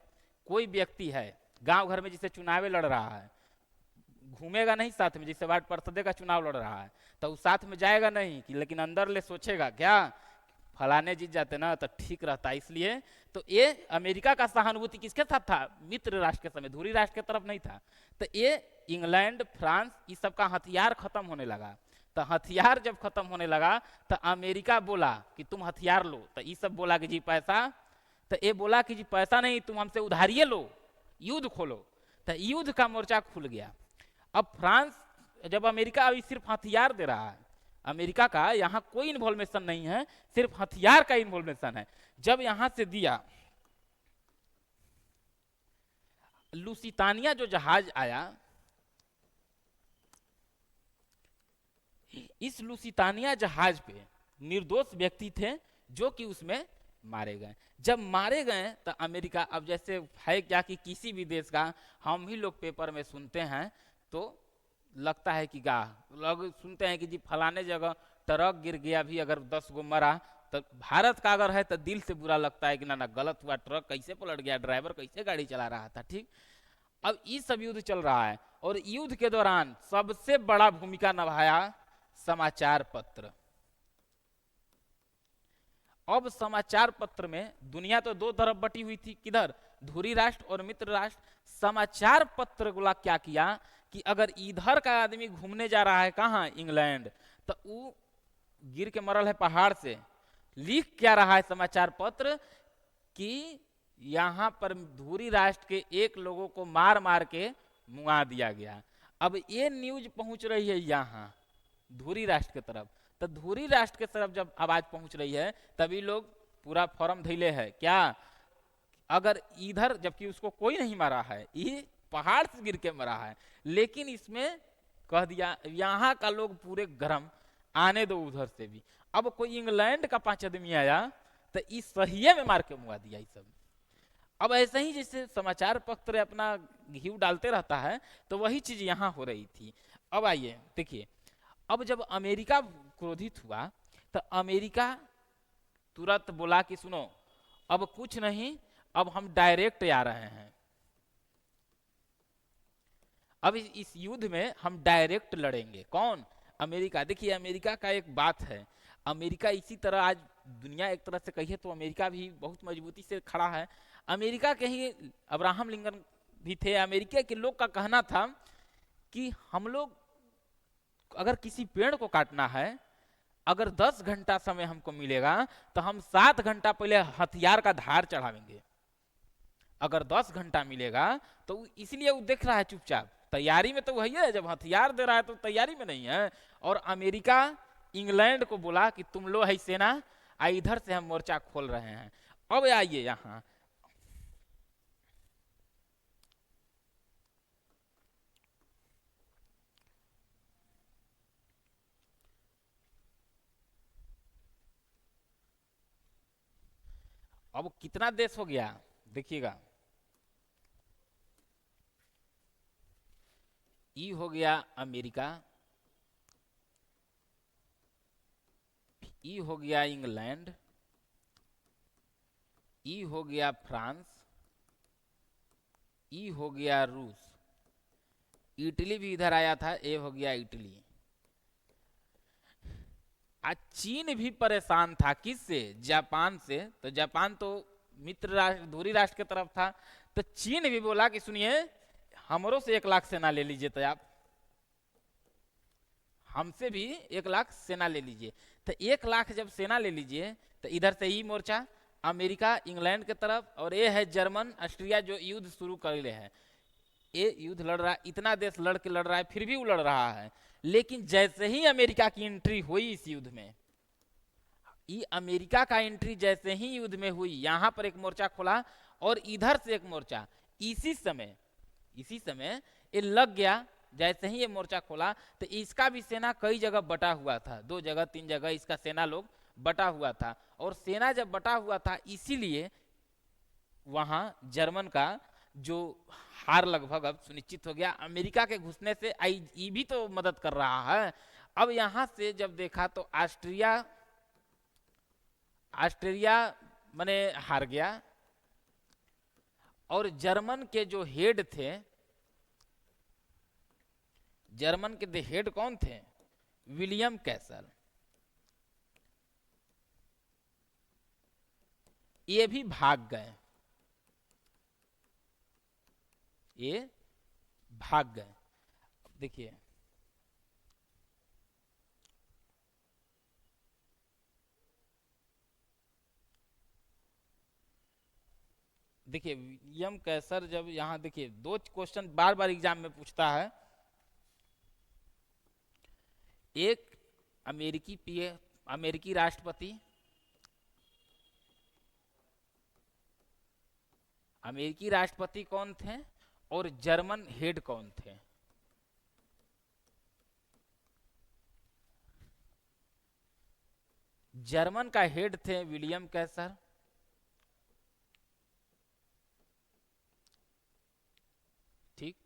S1: कोई व्यक्ति है, गांव घर में जैसे चुनावे लड़ रहा है, घूमेगा नहीं साथ में, जैसे वार्ड पार्षद का चुनाव लड़ रहा है तो उस साथ में जाएगा नहीं कि, लेकिन अंदर ले सोचेगा क्या फलाने जीत जाते ना तो ठीक रहता। इसलिए तो ये अमेरिका का सहानुभूति किसके साथ था? मित्र राष्ट्र के समय, धुरी राष्ट्र की तरफ नहीं था। तो ये इंग्लैंड, फ्रांस, इस सब का हथियार खत्म होने लगा। तो हथियार जब खत्म होने लगा तो अमेरिका बोला कि तुम हथियार लो। तो ये सब बोला कि जी पैसा, तो ये बोला कि जी पैसा नहीं, तुम हमसे उधारिये लो, युद्ध खोलो। तो युद्ध का मोर्चा खुल गया। अब फ्रांस, जब अमेरिका अभी सिर्फ हथियार दे रहा है, अमेरिका का यहाँ कोई इन्वॉल्वेशन नहीं है, सिर्फ हथियार का इन्वॉल्वेशन है। जब यहां से दिया, लुसितानिया जो जहाज आया, इस लुसितानिया जहाज पे निर्दोष व्यक्ति थे जो कि उसमें मारे गए। जब मारे गए तो अमेरिका, अब जैसे है क्या कि किसी भी देश का हम ही लोग पेपर में सुनते हैं तो लगता है कि लोग सुनते हैं कि जी फलाने जगह ट्रक गिर गया, भी अगर 10 गो मरा, तो भारत का अगर है तो दिल से बुरा लगता है कि ना गलत हुआ, ट्रक कैसे पलट गया, ड्राइवर कैसे गाड़ी चला रहा था। ठीक, अब ये सब युद्ध चल रहा है और युद्ध के दौरान सबसे बड़ा भूमिका निभाया समाचार पत्र। अब समाचार पत्र में दुनिया तो दो तरफ बटी हुई थी, किधर? धुरी राष्ट्र और मित्र राष्ट्र। समाचार पत्र वाला क्या किया कि अगर इधर का आदमी घूमने जा रहा है, कहाँ? इंग्लैंड, तो वो गिर के मरल है पहाड़ से, लिख क्या रहा है समाचार पत्र कि यहां पर धुरी राष्ट्र के एक लोगों को मार मार के मुआ दिया गया। अब ये न्यूज पहुंच रही है यहां धुरी राष्ट्र की तरफ। तो धुरी राष्ट्र की तरफ जब आवाज पहुंच रही है तभी लोग पूरा फॉर्म धैले है क्या, अगर इधर, जबकि उसको कोई नहीं मारा है, ये पहाड़ से गिर के मरा है, लेकिन इसमें कह दिया यहाँ का लोग पूरे गरम, आने दो उधर से भी। अब कोई इंग्लैंड का 5 आदमी आया तो इस सहिए में मार के मुआ दिया ये सब। अब ऐसे ही जैसे समाचार पत्र अपना घी डालते रहता है तो वही चीज यहाँ हो रही थी। अब आइए देखिए, अब जब अमेरिका क्रोधित हुआ तो अमेरिका तुरंत बोला कि सुनो, अब कुछ नहीं, अब हम डायरेक्ट आ रहे हैं, अब इस युद्ध में हम डायरेक्ट लड़ेंगे। कौन? अमेरिका। देखिए अमेरिका का एक बात है, अमेरिका इसी तरह आज दुनिया एक तरह से कहिए तो अमेरिका भी बहुत मजबूती से खड़ा है। अमेरिका के ही अब्राहम लिंकन भी थे। अमेरिका के लोग का कहना था कि हम लोग अगर किसी पेड़ को काटना है, अगर 10 घंटा समय हमको मिलेगा तो हम 7 घंटा पहले हथियार का धार चढ़ावेंगे। अगर 10 घंटा मिलेगा तो इसलिए वो देख रहा है चुपचाप, तैयारी में तो वही है, जब हथियार दे रहा है तो तैयारी में नहीं है। और अमेरिका इंग्लैंड को बोला कि तुम लो है सेना, इधर से हम मोर्चा खोल रहे हैं। अब आइए यहाँ, अब कितना देश हो गया देखिएगा, ई हो गया अमेरिका, हो गया इंग्लैंड, हो गया फ्रांस, ई हो गया रूस, इटली भी इधर आया था, ए हो गया इटली। आज चीन भी परेशान था, किससे? जापान से। तो जापान तो मित्र राष्ट्र, धुरी राष्ट्र की तरफ था। तो चीन भी बोला कि सुनिए, हमरों से 1 लाख सेना ले लीजिए, तो आप हमसे भी 1 लाख सेना ले लीजिए। तो 1 लाख जब सेना ले लीजिए, तो इधर से ही मोर्चा अमेरिका इंग्लैंड की तरफ, और ये है जर्मन ऑस्ट्रिया जो युद्ध शुरू कर ले है। ये युद्ध लड़ रहा है, इतना देश लड़ रहा है, फिर भी वो लड़ रहा है। लेकिन जैसे ही अमेरिका की एंट्री हुई इस युद्ध में, ये अमेरिका का एंट्री जैसे ही युद्ध में हुई, यहां पर एक मोर्चा खोला और इधर से एक मोर्चा, इसी समय ये लग गया। जैसे ही ये मोर्चा खोला, तो इसका भी सेना कई जगह बटा हुआ था, 2 जगह 3 जगह इसका सेना लोग बटा हुआ था। और सेना जब बटा हुआ था, इसीलिए वहां जर्मन का जो हार लगभग अब सुनिश्चित हो गया। अमेरिका के घुसने से आई भी तो मदद कर रहा है। अब यहां से जब देखा तो ऑस्ट्रिया ऑस्ट्रेलिया माने हार गया। और जर्मन के जो हेड थे, जर्मन के हेड कौन थे? विलियम कैसर। ये भी भाग गए, ये भाग गए। देखिए, देखिए विलियम कैसर जब यहाँ, देखिए 2 क्वेश्चन बार बार एग्जाम में पूछता है। एक अमेरिकी पीए, अमेरिकी राष्ट्रपति, अमेरिकी राष्ट्रपति कौन थे और जर्मन हेड कौन थे? जर्मन का हेड थे विलियम कैसर, ठीक।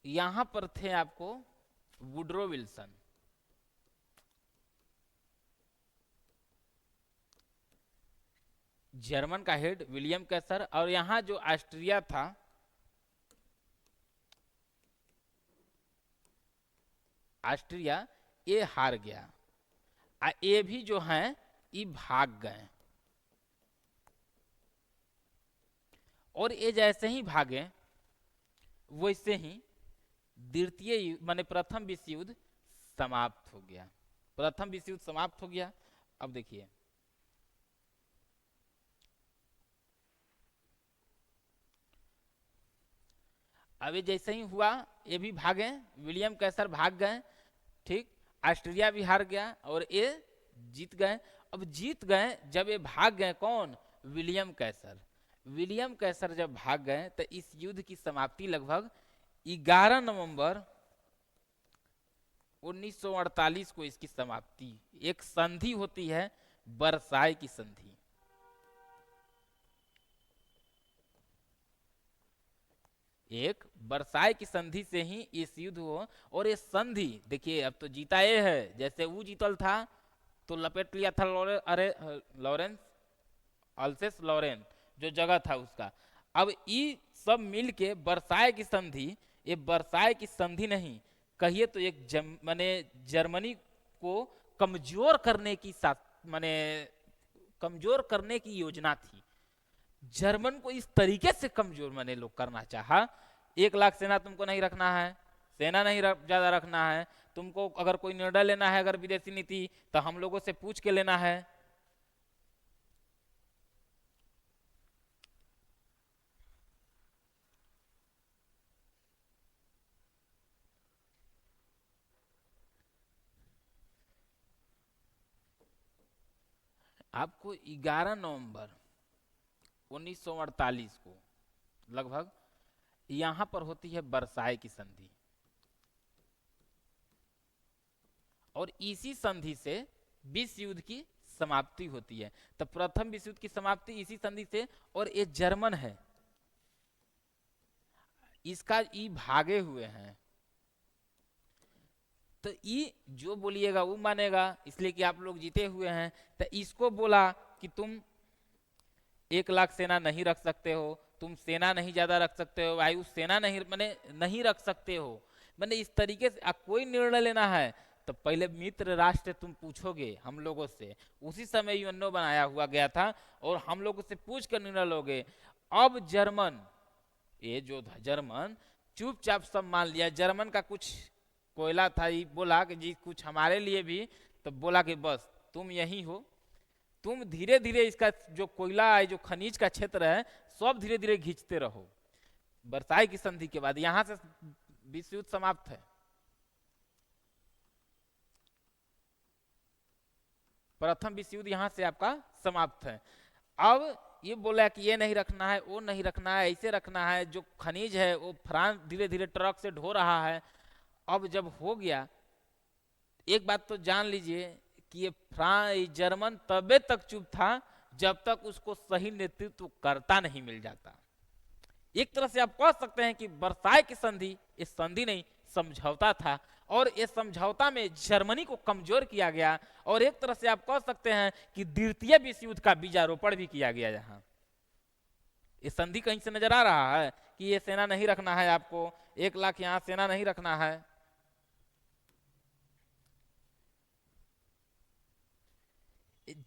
S1: यहां पर थे आपको वुड्रो विल्सन। जर्मन का हेड विलियम कैसर, और यहां जो ऑस्ट्रिया था, ऑस्ट्रिया, ये हार गया। ये भी जो हैं ये भाग गए। और ये जैसे ही भागे, वैसे ही द्वितीय माने प्रथम विश्व युद्ध समाप्त हो गया। प्रथम विश्व युद्ध समाप्त हो गया। अब देखिए, अब ये जैसे ही हुआ, ये भी भागे, विलियम कैसर भाग गए, ठीक। ऑस्ट्रेलिया भी हार गया और ये जीत गए। अब जीत गए, जब ये भाग गए, कौन? विलियम कैसर। विलियम कैसर जब भाग गए, तो इस युद्ध की समाप्ति लगभग 11 नवंबर 1948 को इसकी समाप्ति, एक संधि होती है, बरसाई की संधि। एक बरसाई की संधि से ही इस युद्ध हो। और ये संधि देखिए, अब तो जीता ये है, जैसे वो जीतल था तो लपेट लिया था लॉरेंस, अल्सेस लॉरेन जो जगह था उसका। अब ये सब मिल के बरसाई की संधि, ये बरसाई की संधि नहीं कहिए तो एक माने जर्मनी को कमजोर करने की माने कमजोर करने की योजना थी। जर्मन को इस तरीके से कमजोर मैंने लोग करना चाहा। 1 लाख सेना तुमको नहीं रखना है, सेना नहीं ज्यादा रखना है तुमको। अगर कोई निर्णय लेना है, अगर विदेशी नीति, तो हम लोगों से पूछ के लेना है। आपको 11 नवंबर 1948 को लगभग यहां पर होती है बरसाई की संधि। और इसी संधि से विश्व युद्ध की समाप्ति होती है। तो प्रथम विश्व युद्ध की समाप्ति इसी संधि से। और ये जर्मन है, इसका ई भागे हुए हैं, तो ई जो बोलिएगा वो मानेगा, इसलिए कि आप लोग जीते हुए हैं। तो इसको बोला कि तुम 1 लाख सेना नहीं रख सकते हो, तुम सेना नहीं ज़्यादा रख सकते हो, वायु सेना नहीं मैंने नहीं रख सकते हो, मैंने इस तरीके से कोई निर्णय लेना है तो पहले मित्र राष्ट्र तुम पूछोगे हम लोगों से। उसी समय यूएनओ बनाया हुआ गया था और हम लोगों से पूछ कर निर्णय लोगे। अब जर्मन, ये जो था जर्मन, चुपचाप सब मान लिया। जर्मन का कुछ कोयला था, ये बोला कि जी कुछ हमारे लिए भी, तो बोला कि बस तुम यही हो, तुम धीरे धीरे इसका जो कोयला है, जो खनिज का क्षेत्र है, सब धीरे धीरे खींचते रहो। वर्साई की संधि के बाद यहां से विश्व युद्ध समाप्त है। प्रथम विश्व युद्ध यहां से आपका समाप्त है। अब ये बोला कि ये नहीं रखना है, वो नहीं रखना है, ऐसे रखना है, जो खनिज है वो फ्रांस धीरे धीरे ट्रक से ढो रहा है। अब जब हो गया, एक बात तो जान लीजिए कि ये जर्मन तबे तक चुप था जब तक उसको सही नेतृत्व करता नहीं मिल जाता। एक तरह से आप कह सकते हैं कि वर्साई की संधि इस संधि नहीं, समझौता था, और इस समझौता में जर्मनी को कमजोर किया गया। और एक तरह से आप कह सकते हैं कि द्वितीय विश्व युद्ध का बीजारोपण भी किया गया। यहाँ इस संधि कहीं से नजर आ रहा है कि ये सेना नहीं रखना है, आपको 1 लाख यहाँ सेना नहीं रखना है।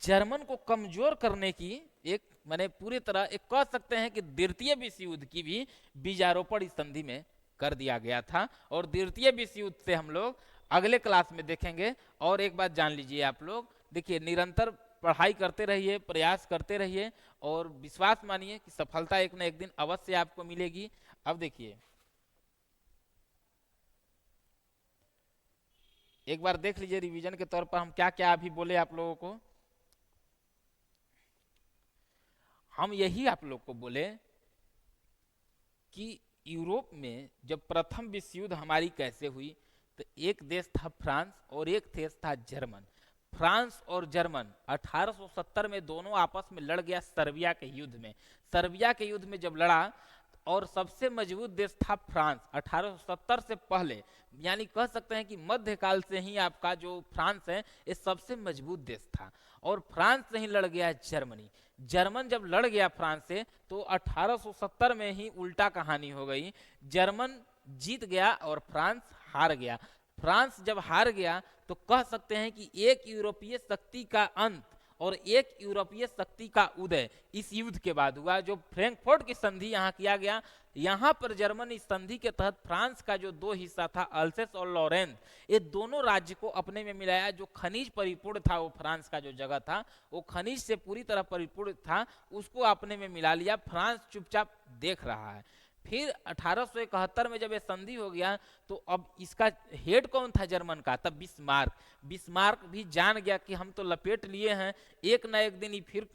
S1: जर्मन को कमजोर करने की एक माने पूरी तरह एक कह सकते हैं कि द्वितीय विश्व युद्ध की भी बीजारोपण इस संधि में कर दिया गया था। और द्वितीय विश्व युद्ध से हम लोग अगले क्लास में देखेंगे। और एक बात जान लीजिए आप लोग, देखिए निरंतर पढ़ाई करते रहिए, प्रयास करते रहिए, और विश्वास मानिए कि सफलता एक न एक दिन अवश्य आपको मिलेगी। अब देखिए एक बार देख लीजिए रिवीजन के तौर पर हम क्या क्या अभी बोले आप लोगों को। हम यही आप लोग को बोले कि यूरोप में जब प्रथम विश्व युद्ध हमारी कैसे हुई, तो एक देश था फ्रांस और एक देश था जर्मन। फ्रांस और जर्मन 1870 में दोनों आपस में लड़ गया सर्बिया के युद्ध में। सर्बिया के युद्ध में जब लड़ा, और सबसे मजबूत देश था फ्रांस 1870 से पहले, यानी कह सकते हैं कि मध्यकाल से ही आपका जो फ्रांस है ये सबसे मजबूत देश था। और फ्रांस से ही लड़ गया जर्मनी। जर्मन जब लड़ गया फ्रांस से तो 1870 में ही उल्टा कहानी हो गई, जर्मन जीत गया और फ्रांस हार गया। फ्रांस जब हार गया तो कह सकते हैं कि एक यूरोपीय शक्ति का अंत और एक यूरोपीय शक्ति का उदय इस युद्ध के बाद हुआ, जो फ्रैंकफर्ट की संधि यहाँ किया गया। यहाँ पर जर्मन इस संधि के तहत फ्रांस का जो दो हिस्सा था अल्सेस और लॉरेंस, ये दोनों राज्य को अपने में मिलाया। जो खनिज परिपूर्ण था, वो फ्रांस का जो जगह था वो खनिज से पूरी तरह परिपूर्ण था, उसको अपने में मिला लिया। फ्रांस चुपचाप देख रहा है। फिर 1871 में जब ये संधि हो गया तो अब इसका हेड कौन था जर्मन का, तब बिस्मार्क। बिस्मार्क भी जान गया कि हम तो लपेट लिए हैं, एक ना एक दिन ही फिर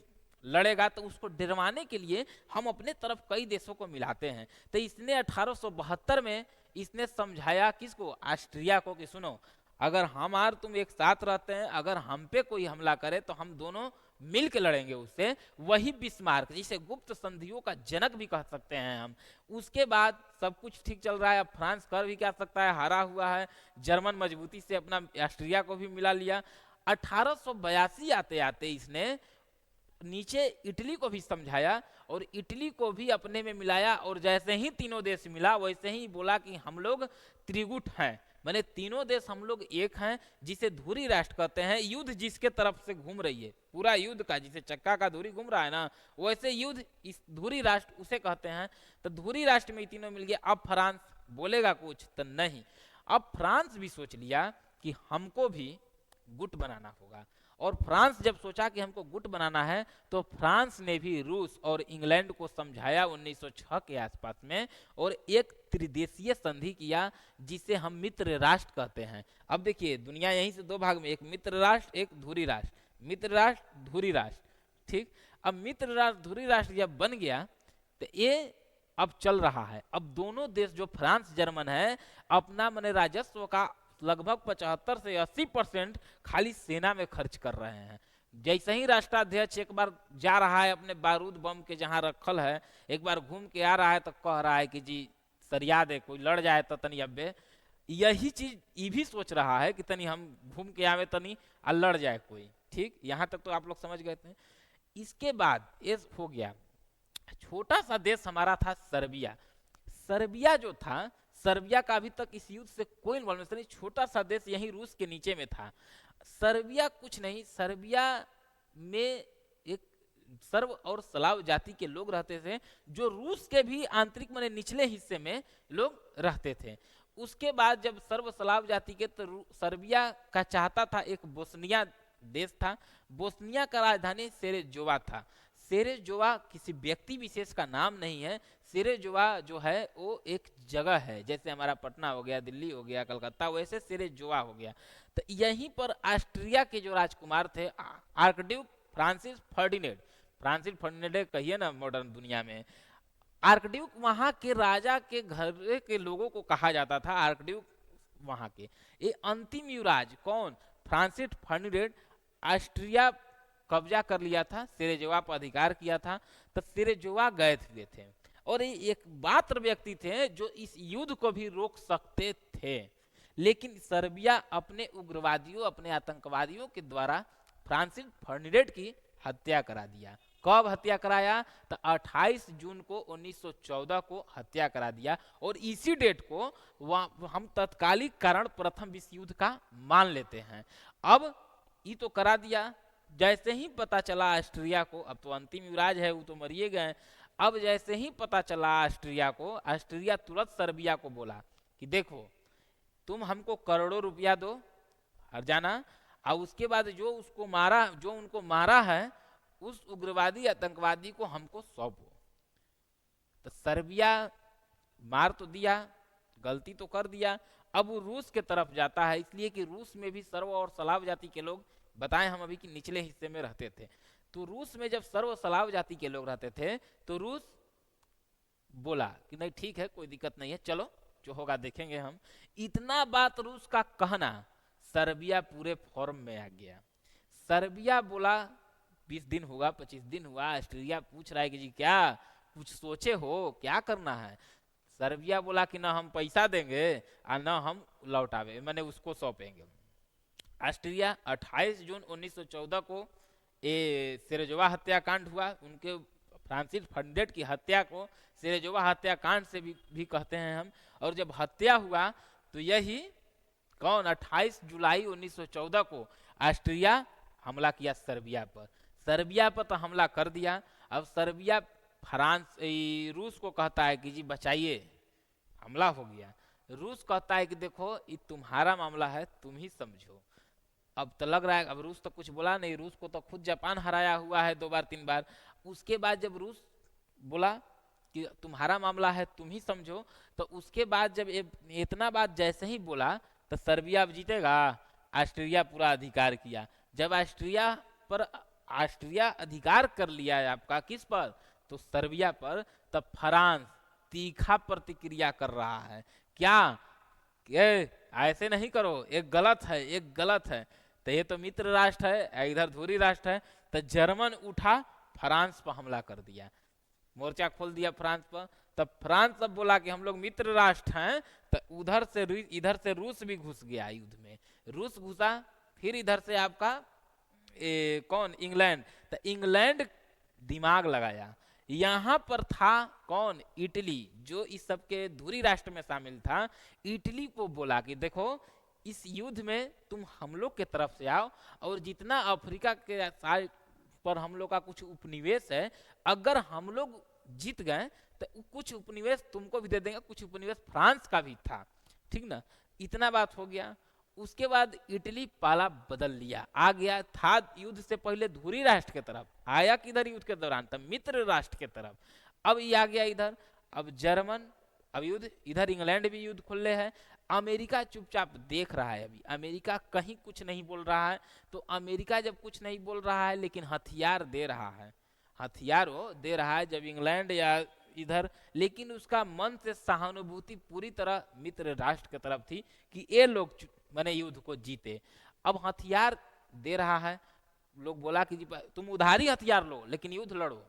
S1: लड़ेगा, तो उसको डरवाने के लिए हम अपने तरफ कई देशों को मिलाते हैं। तो इसने 1872 में इसने समझाया किसको, ऑस्ट्रिया को, कि सुनो अगर हम और तुम एक साथ रहते हैं, अगर हम पे कोई हमला करे तो हम दोनों मिल के लड़ेंगे उससे। वही बिस्मार्क, जिसे गुप्त संधियों का जनक भी कह सकते हैं हम। उसके बाद सब कुछ ठीक चल रहा है। अब फ्रांस कर भी क्या सकता है, हारा हुआ है। जर्मन मजबूती से अपना ऑस्ट्रिया को भी मिला लिया। 1882 आते आते इसने नीचे इटली को भी समझाया और इटली को भी अपने में मिलाया। और जैसे ही तीनों देश मिला वैसे ही बोला कि हम लोग त्रिगुट हैं, माने तीनों देश हम लोग एक हैं, जिसे धुरी राष्ट्र कहते हैं। युद्ध जिसके तरफ से घूम रही है, पूरा युद्ध का, जिसे चक्का का धुरी घूम रहा है ना, वैसे युद्ध इस धुरी राष्ट्र उसे कहते हैं। तो धुरी राष्ट्र में तीनों मिल गए। अब फ्रांस बोलेगा कुछ तो नहीं। अब फ्रांस भी सोच लिया कि हमको भी गुट बनाना होगा। और फ्रांस जब सोचा कि हमको गुट बनाना है तो फ्रांस ने भी रूस और इंग्लैंड को समझाया 1906 के आसपास में, और एक त्रिदेशीय संधि किया जिसे हम मित्र राष्ट्र कहते हैं। अब देखिए दुनिया यहीं से दो भाग में, एक मित्र राष्ट्र, एक धुरी राष्ट्र। मित्र राष्ट्र, धुरी राष्ट्र, ठीक। अब मित्र राष्ट्र धुरी राष्ट्र जब बन गया तो ये अब चल रहा है। अब दोनों देश जो फ्रांस जर्मन है अपना माने राजस्व का लगभग 75 से 80% खाली सेना में खर्च कर रहे हैं। जैसे ही राष्ट्राध्यक्ष एक बार जा रहा है अपने बारूद बम के जहां रखल है, एक बार घूम के आ रहा है तो कह रहा है कि जी सरिया दे, कोई लड़ जाए तो तनी अब्बे। यही चीज ये भी सोच रहा है कि तनी हम घूम के आवे तनी आ लड़ जाए कोई, ठीक। यहां तक तो आप लोग समझ गए थे। इसके बाद ये हो गया। छोटा सा देश हमारा था सर्बिया। सर्बिया जो था, सर्बिया का अभी तक इस युद्ध से कोई इन्वॉल्वमेंट नहीं, छोटा सा देश यहीं रूस के नीचे में था। सर्बिया कुछ नहीं, सर्बिया में एक सर्व और स्लाव जाति के लोग रहते थे, जो रूस के भी आंतरिक माने निचले हिस्से में लोग रहते थे। उसके बाद जब सर्व स्लाव जाति के, तो सर्बिया का चाहता था एक बोस्निया देश था। बोस्निया का राजधानी सेरेजोवा था। सेरेजोवा किसी व्यक्ति विशेष का नाम नहीं है। सेरेजोवा जो है वो एक जगह है, जैसे हमारा पटना हो गया, दिल्ली हो गया, कलकत्ता, वैसे सेरेजोवा हो गया। तो यहीं पर ऑस्ट्रिया के जो राजकुमार थे, archduke Francis Ferdinand, Francis Ferdinand कहिए ना मॉडर्न दुनिया में, आर्कड्यूक वहां के राजा के घर के लोगों को कहा जाता था आर्कड्यूक वहां के। ये अंतिम युवराज कौन, फ्रांसिस फर्डिनेंड, ऑस्ट्रिया कब्जा कर लिया था, सेरेजोवा पर अधिकार किया था, तो सेरेजोवा गए हुए थे। और ये एक मात्र व्यक्ति थे जो इस युद्ध को भी रोक सकते थे, लेकिन सर्बिया अपने उग्रवादियों, अपने आतंकवादियों के द्वारा फ्रांसिस फर्डिनेंड की हत्या करा दिया। कब हत्या कराया, तो 28 जून को 1914 को हत्या करा दिया। और इसी डेट को हम तत्कालिक कारण प्रथम विश्व युद्ध का मान लेते हैं। अब ये तो करा दिया, जैसे ही पता चला ऑस्ट्रिया को, अब तो अंतिम युवराज है वो तो मरिए गए, अब जैसे ही पता चला ऑस्ट्रिया को, ऑस्ट्रिया तुरंत सर्बिया को बोला कि देखो तुम हमको करोड़ों रुपया दो हर्जाना, और उसके बाद जो उसको मारा, जो उनको मारा है उस उग्रवादी आतंकवादी को हमको सौंपो। तो सर्बिया मार तो दिया, गलती तो कर दिया, अब वो रूस के तरफ जाता है, इसलिए कि रूस में भी सर्व और स्लाव जाति के लोग, बताएं हम अभी कि निचले हिस्से में रहते थे। तो रूस में जब सर्व स्लाव जाति के लोग रहते थे, तो रूस बोला कि नहीं ठीक है, कोई दिक्कत नहीं है, चलो जो होगा देखेंगे हम। इतना बात रूस का कहना, सर्बिया पूरे फॉर्म में आ गया। सर्बिया बोला 20 दिन हुआ, 25 दिन हुआ, ऑस्ट्रिया पूछ रहा है कि जी क्या कुछ सोचे हो, क्या करना है। सर्बिया बोला कि ना हम पैसा देंगे और ना हम लौटावे, मैंने उसको सौंपेंगे। ऑस्ट्रिया 28 जून 1914 को ये सेरेजोवा हत्याकांड हुआ, उनके फ्रांसिस फर्डिनेंड की हत्या को सेरेजोवा हत्याकांड से भी कहते हैं हम। और जब हत्या हुआ तो यही कौन, 28 जुलाई 1914 को ऑस्ट्रिया हमला किया सर्बिया पर। सर्बिया पर तो हमला कर दिया। अब सर्बिया रूस को कहता है कि जी बचाइए, हमला हो गया। रूस कहता है कि देखो ये तुम्हारा मामला है, तुम ही समझो। अब तो लग रहा है, अब रूस तो कुछ बोला नहीं, रूस को तो खुद जापान हराया हुआ है 2 बार 3 बार। उसके बाद जब रूस बोला कि तुम्हारा मामला है तुम ही समझो, तो उसके बाद जब इतना बात जैसे ही बोला, तो सर्बिया अब जीतेगा, ऑस्ट्रिया पूरा अधिकार किया। जब ऑस्ट्रिया पर ऑस्ट्रिया अधिकार कर लिया है आपका, किस पर, तो सर्बिया पर, तब फ्रांस तीखा प्रतिक्रिया कर रहा है। क्या ऐसे नहीं करो, एक गलत है, एक गलत है। तो ये तो मित्र राष्ट्र है, इधर धुरी राष्ट्र है। तो जर्मन उठा, फ्रांस पर हमला कर दिया, मोर्चा खोल दिया फ्रांस पर। तब फ्रांस अब बोला कि हम लोग मित्र राष्ट्र हैं, तो इधर से रूस भी घुस गया युद्ध में। रूस घुसा, फिर इधर से आपका कौन, इंग्लैंड। तो इंग्लैंड दिमाग लगाया। यहाँ पर था कौन, इटली, जो इस सबके धुरी राष्ट्र में शामिल था। इटली को बोला कि देखो इस युद्ध में तुम हम लोग के तरफ से आओ, और जितना अफ्रीका के साइड पर हम लोग का कुछ उपनिवेश है, अगर हम लोग जीत गए तो कुछ उपनिवेश तुमको भी दे देंगे, कुछ उपनिवेश फ्रांस का भी था, ठीक ना। इतना बात हो गया। उसके बाद इटली पाला बदल लिया, आ गया था युद्ध से पहले धुरी राष्ट्र के तरफ, आया किधर युद्ध के दौरान, तब मित्र राष्ट्र के तरफ। अब ये आ गया इधर, अब जर्मन, अब युद्ध इधर, इंग्लैंड भी युद्ध खुले है। अमेरिका चुपचाप देख रहा है, अभी अमेरिका कहीं कुछ नहीं बोल रहा है। तो अमेरिका जब कुछ नहीं बोल रहा है, लेकिन हथियार दे रहा है, हथियार वो दे रहा है जब इंग्लैंड या इधर, लेकिन उसका मन से सहानुभूति पूरी तरह मित्र राष्ट्र की तरफ थी कि ये लोग मैंने युद्ध को जीते। अब हथियार दे रहा है, लोग बोला कि जी तुम उधारी हथियार लो लेकिन युद्ध लड़ो,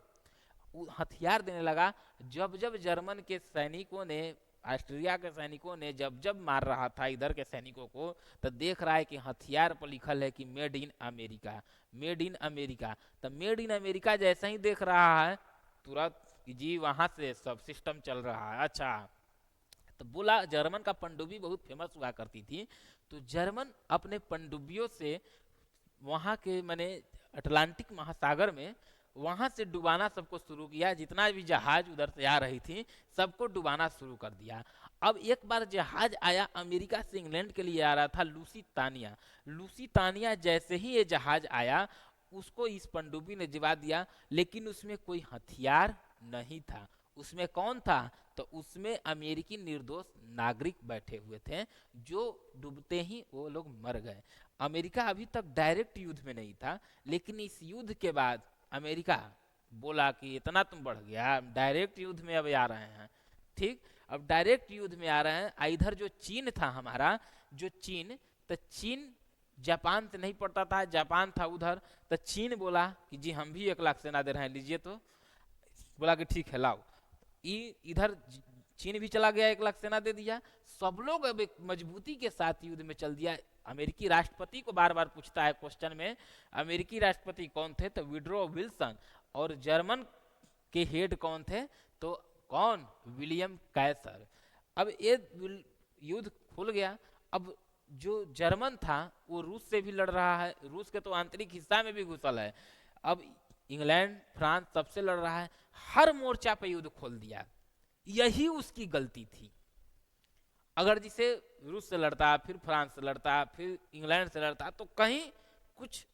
S1: हथियार देने लगा। जब जब जर्मन के सैनिकों ने, ऑस्ट्रिया के सैनिकों ने जब जब मार रहा था इधर के सैनिकों को, तो देख रहा है कि हथियार पर लिखल है कि made in America, made in America. तो मेड इन अमेरिका जैसे ही देख रहा है, तुरंत कि जी वहां से सब सिस्टम चल रहा है। अच्छा, तो बोला जर्मन का पनडुब्बी बहुत फेमस हुआ करती थी, तो जर्मन अपने पनडुब्बियों से वहाँ के मैंने अटलांटिक महासागर में वहाँ से डुबाना सबको शुरू किया। जितना भी जहाज उधर से आ रही थी सबको डुबाना शुरू कर दिया। अब एक बार जहाज आया अमेरिका से इंग्लैंड के लिए आ रहा था, लूसीतानिया। लूसीतानिया जैसे ही ये जहाज आया उसको इस पनडुब्बी ने जवा दिया, लेकिन उसमें कोई हथियार नहीं था। उसमें कौन था? तो उसमें अमेरिकी निर्दोष नागरिक बैठे हुए थे, जो डूबते ही वो लोग मर गए। अमेरिका अभी तक डायरेक्ट युद्ध में नहीं था, लेकिन इस युद्ध के बाद अमेरिका बोला कि इतना तुम बढ़ गया, डायरेक्ट युद्ध में अब आ रहे हैं। ठीक, अब डायरेक्ट युद्ध में आ रहे हैं। इधर जो चीन था हमारा, जो चीन, तो चीन जापान से नहीं पड़ता था, जापान था उधर, तो चीन बोला कि जी हम भी 1 लाख सेना दे रहे हैं, लीजिए। तो बोला कि ठीक है लाओ। इधर चीन भी चला गया, 1 लाख सेना दे दिया। सब लोग अब एक मजबूती के साथ युद्ध में चल दिया। अमेरिकी राष्ट्रपति को बार बार पूछता है क्वेश्चन में, अमेरिकी राष्ट्रपति कौन थे? तो विड्रो विल्सन। और जर्मन के हेड कौन थे? तो कौन? विलियम कैसर। अब ये युद्ध खुल गया। अब जो जर्मन था वो रूस से भी लड़ रहा है, रूस के तो आंतरिक हिस्सा में भी घुसल है। अब इंग्लैंड फ्रांस सबसे लड़ रहा है, हर मोर्चा पे युद्ध खोल दिया। यही उसकी गलती थी। अगर जिसे रूस से लड़ता, फिर फ्रांस से लड़ता, फिर इंग्लैंड से लड़ता, तो कहीं कुछ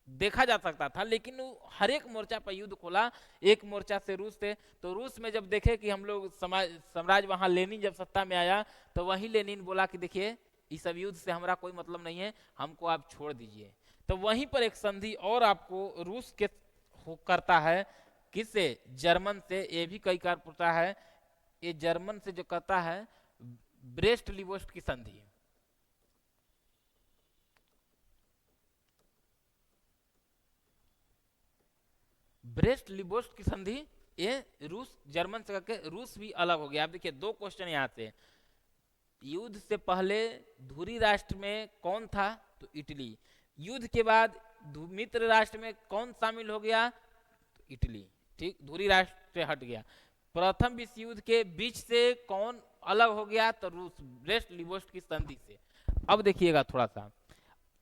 S1: देखा जा सकता था। लेकिन वो हर एक मोर्चा पर युद्ध खोला। एक मोर्चा से रूस थे, तो रूस में जब देखे कि हम लोग साम्राज्य, वहां लेनिन जब सत्ता में आया, तो वही लेनिन बोला कि देखिए इस सब युद्ध से हमारा कोई मतलब नहीं है, हमको आप छोड़ दीजिए। तो वहीं पर एक संधि और आपको रूस के करता है, किससे? जर्मन से। ये भी कई बार पूछा है, ये जर्मन से जो कहता है ब्रेस्ट लिबोस्ट की संधि। ब्रेस्ट लिबोस्ट की संधि, ये रूस जर्मन से करके रूस भी अलग हो गया। आप देखिए 2 क्वेश्चन यहाँ से। युद्ध से पहले धुरी राष्ट्र में कौन था? तो इटली। युद्ध के बाद मित्र राष्ट्र में कौन शामिल हो गया? तो इटली। ठीक, धुरी राष्ट्र से हट गया। प्रथम विश्व युद्ध के बीच से कौन अलग हो गया? तो रूस, ब्रेस्ट लिबोस्ट की संधि से। अब देखिएगा थोड़ा सा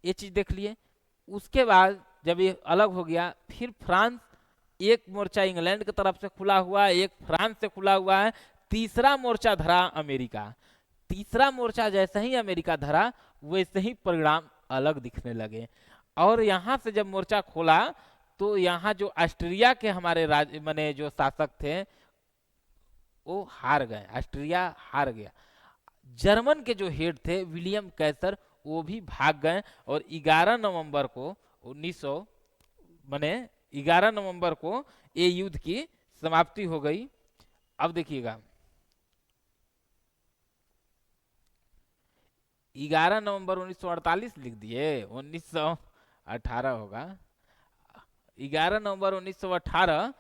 S1: ये चीज देख लिए। उसके बाद जब ये अलग हो गया, फिर फ्रांस, एक मोर्चा इंग्लैंड की तरफ से खुला हुआ है, एक फ्रांस से खुला हुआ है, तीसरा मोर्चा धरा अमेरिका। तीसरा मोर्चा जैसे ही अमेरिका धरा, वैसे ही परिणाम अलग दिखने लगे। और यहाँ से जब मोर्चा खोला, तो यहाँ जो ऑस्ट्रिया के हमारे राज माने जो शासक थे वो हार गए, ऑस्ट्रिया हार गया। जर्मन के जो हेड थे विलियम कैसर, वो भी भाग गए। और 11 नवंबर को 1900 माने 11 नवंबर को ये युद्ध की समाप्ति हो गई। अब देखिएगा 11 नवंबर 1948 लिख दिए, 1918 होगा। 11 नवंबर 1918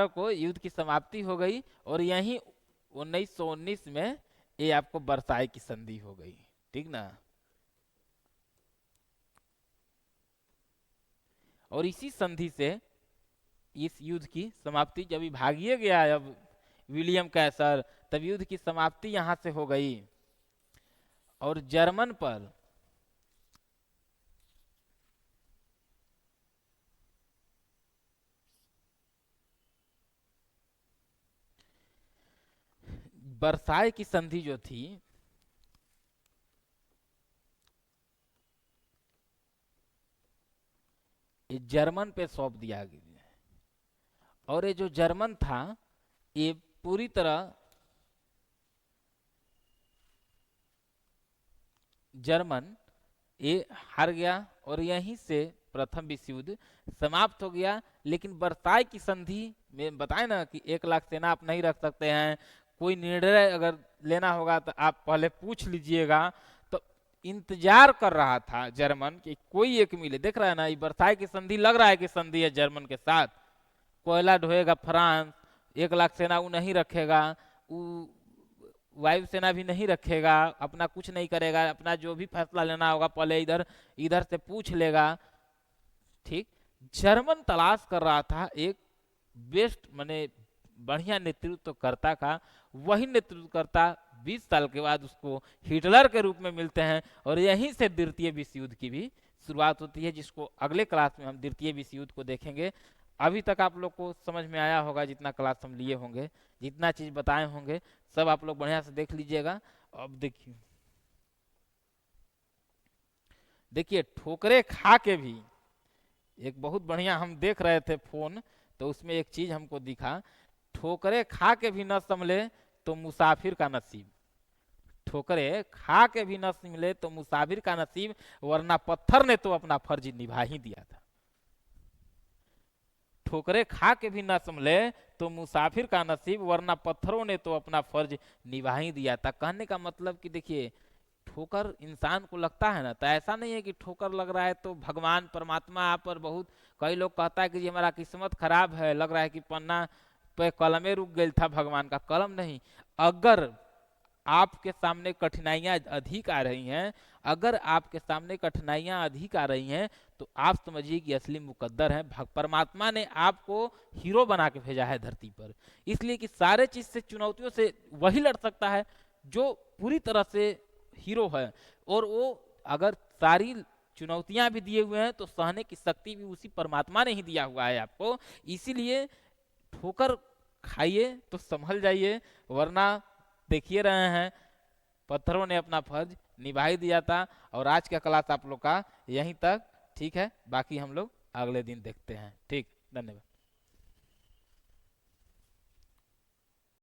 S1: को युद्ध की समाप्ति हो गई। और यहीं 1919 में ये आपको वर्साई की संधि हो गई। ठीक ना? और इसी संधि से इस युद्ध की समाप्ति, जब भागिए गया अब विलियम कैसर, तब युद्ध की समाप्ति यहां से हो गई। और जर्मन पर वर्साई की संधि जो थी, ये जर्मन पे सौंप दिया गया। और ये जो जर्मन था, ये पूरी तरह जर्मन ये हार गया। और यहीं से प्रथम विश्व युद्ध समाप्त हो गया। लेकिन वर्साई की संधि में बताए ना कि 1 लाख सेना आप नहीं रख सकते हैं, कोई निर्णय अगर लेना होगा तो आप पहले पूछ लीजिएगा। तो इंतजार कर रहा था जर्मन कि कोई एक मिले। देख रहा है ना, ये वर्साई की संधि लग रहा है कि संधि है जर्मन के साथ। कोयला ढोएगा फ्रांस, 1 लाख सेना वो नहीं रखेगा, वो वायुसेना भी नहीं रखेगा, अपना कुछ नहीं करेगा, अपना जो भी फैसला लेना होगा पहले इधर इधर से पूछ लेगा। ठीक, जर्मन तलाश कर रहा था एक बेस्ट माने बढ़िया नेतृत्वकर्ता का वही नेतृत्वकर्ता 20 साल के बाद उसको हिटलर के रूप में मिलते हैं, और यहीं से द्वितीय विश्व युद्ध की भी शुरुआत होती है, जिसको अगले क्लास में हम द्वितीय विश्व युद्ध को देखेंगे। अभी तक आप लोग को समझ में आया होगा, जितना क्लास हम लिए होंगे, जितना चीज़ बताए होंगे, सब आप लोग बढ़िया से देख लीजिएगा। अब देखिए, देखिए ठोकरे खा के भी एक बहुत बढ़िया, हम देख रहे थे फोन, तो उसमें एक चीज हमको दिखा, ठोकरे खा के भी न संभले तो मुसाफिर का नसीब। ठोकरे खा के भी न संभले तो मुसाफिर का नसीब, वरना पत्थर ने तो अपना फर्ज निभा ही दिया था। ठोकरे खा के भी न संभले तो मुसाफिर का नसीब, वरना पत्थरों ने तो अपना फर्ज निभा ही दिया था। कहने का मतलब कि देखिए, ठोकर इंसान को लगता है ना, तो ऐसा नहीं है कि ठोकर लग रहा है तो भगवान परमात्मा आप पर बहुत, कई लोग कहता है कि जी हमारा किस्मत खराब है, लग रहा है कि पन्ना पे कलमे रुक गई था, भगवान का कलम नहीं। अगर आपके सामने कठिनाइयां अधिक आ रही हैं, अगर आपके सामने कठिनाइयां अधिक आ रही हैं, तो आप समझिए कि असली मुकद्दर है, परमात्मा ने आपको हीरो बना के भेजा है धरती पर। इसलिए कि सारे चीज से, चुनौतियों से वही लड़ सकता है जो पूरी तरह से हीरो है, और वो अगर सारी चुनौतियां भी दिए हुए हैं तो सहने की शक्ति भी उसी परमात्मा ने ही दिया हुआ है आपको। इसीलिए ठोकर खाइए तो संभल जाइए, वरना देखिए रहे हैं पत्थरों ने अपना फर्ज निभा ही दिया था। और आज का क्लास आप लोग का यहीं तक, ठीक है, बाकी हम लोग अगले दिन देखते हैं। ठीक, धन्यवाद।